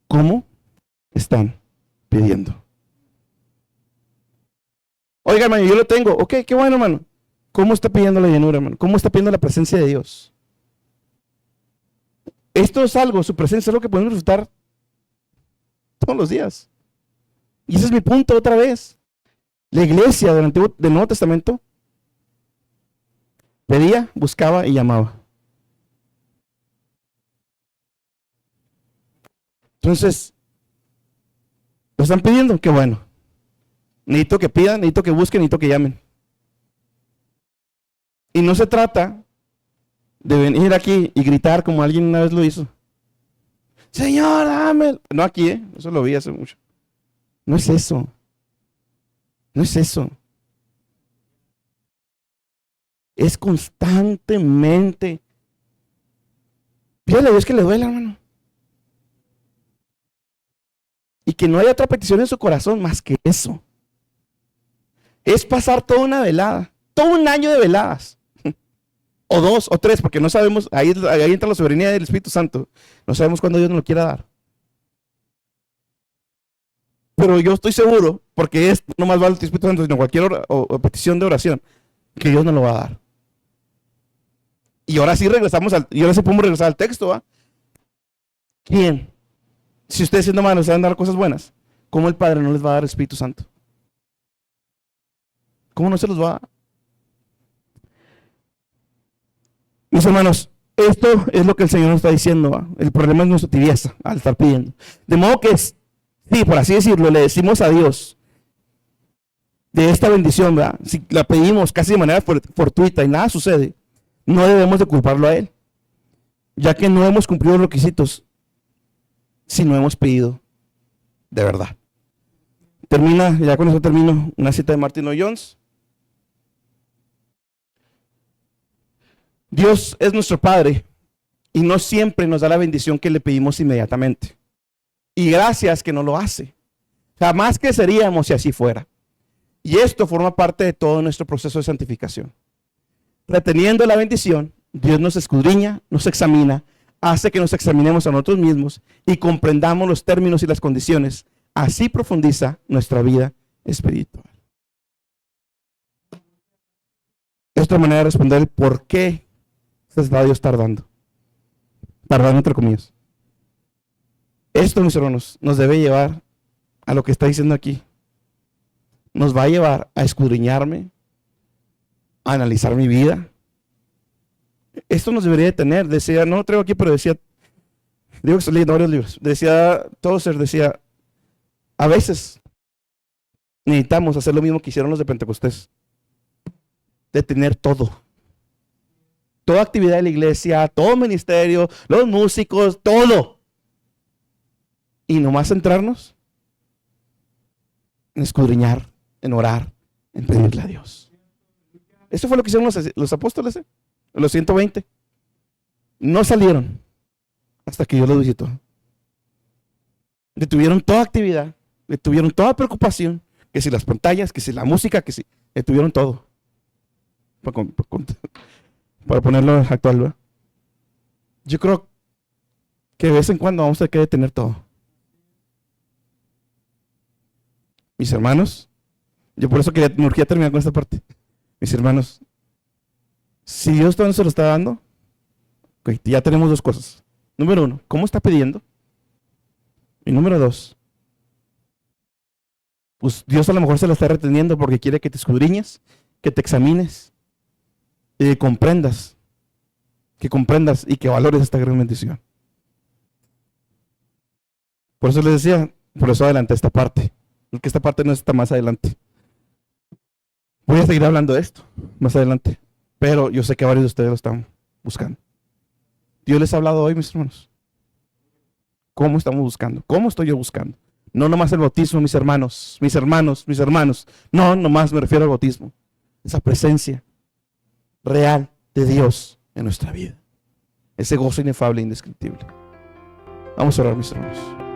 ¿cómo están pidiendo? Oiga, hermano, yo lo tengo. Ok, qué bueno, hermano. ¿Cómo está pidiendo la llenura, hermano? ¿Cómo está pidiendo la presencia de Dios? Esto es algo, su presencia es algo que podemos disfrutar todos los días. Y ese es mi punto otra vez. La iglesia del Nuevo Testamento pedía, buscaba y llamaba. Entonces, ¿lo están pidiendo? Qué bueno. Necesito que pidan, necesito que busquen, necesito que llamen. Y no se trata de venir aquí y gritar como alguien una vez lo hizo. Señor, dame. No aquí, eso lo vi hace mucho. No es eso. No es eso. Es constantemente. Pídale a Dios que le duela, hermano. Y que no haya otra petición en su corazón más que eso. Es pasar toda una velada, todo un año de veladas. O 2 o 3, porque no sabemos, ahí entra la soberanía del Espíritu Santo. No sabemos cuándo Dios nos lo quiera dar. Pero yo estoy seguro, porque es no más vale el Espíritu Santo, sino cualquier o petición de oración, que Dios nos lo va a dar. Y ahora sí podemos regresar al texto, ¿va? ¿Quién? Si ustedes siendo malos saben dar cosas buenas, ¿cómo el Padre no les va a dar el Espíritu Santo? ¿Cómo no se los va a dar? Mis hermanos, Esto es lo que el Señor nos está diciendo. ¿Va? El problema es nuestra tibieza al estar pidiendo. De modo que, sí, por así decirlo, le decimos a Dios de esta bendición, ¿verdad? Si la pedimos casi de manera fortuita y nada sucede, no debemos de culparlo a Él, ya que no hemos cumplido los requisitos si no hemos pedido de verdad. Termina, ya con eso termino, una cita de Martin Lloyd-Jones. Dios es nuestro Padre y no siempre nos da la bendición que le pedimos inmediatamente. Y gracias que no lo hace. Jamás creceríamos si así fuera. Y esto forma parte de todo nuestro proceso de santificación. Reteniendo la bendición, Dios nos escudriña, nos examina, hace que nos examinemos a nosotros mismos y comprendamos los términos y las condiciones. Así profundiza nuestra vida espiritual. Es otra manera de responder el por qué se está Dios tardando. Tardando entre comillas. Esto, mis hermanos, nos debe llevar a lo que está diciendo aquí. Nos va a llevar a escudriñarme, a analizar mi vida. Esto nos debería de tener. Decía, no lo traigo aquí, pero decía, digo que estoy leyendo varios libros. Decía, Tozer decía, a veces necesitamos hacer lo mismo que hicieron los de Pentecostés. De tener todo. Toda actividad de la iglesia, todo ministerio, los músicos, todo. Y nomás centrarnos en escudriñar, en orar, en pedirle a Dios. Eso fue lo que hicieron los apóstoles, los 120. No salieron hasta que Dios los visitó. Detuvieron toda actividad, detuvieron toda preocupación, que si las pantallas, que si la música, que si, detuvieron todo. Para ponerlo actual, ¿verdad? Yo creo que de vez en cuando vamos a tener que detener todo. Mis hermanos, yo por eso me urgía terminar con esta parte. Mis hermanos, si Dios todavía no se lo está dando, okay, ya tenemos dos cosas. Número uno, ¿cómo está pidiendo? Y número dos, pues Dios a lo mejor se lo está reteniendo porque quiere que te escudriñes, que te examines y que comprendas y que valores esta gran bendición. Por eso les decía, por eso adelanté esta parte, porque esta parte no está más adelante. Voy a seguir hablando de esto más adelante, pero yo sé que varios de ustedes lo están buscando. Dios les ha hablado hoy, mis hermanos. ¿Cómo estamos buscando? ¿Cómo estoy yo buscando? No nomás el bautismo, mis hermanos. No, nomás me refiero al bautismo. Esa presencia real de Dios en nuestra vida. Ese gozo inefable e indescriptible. Vamos a orar, mis hermanos.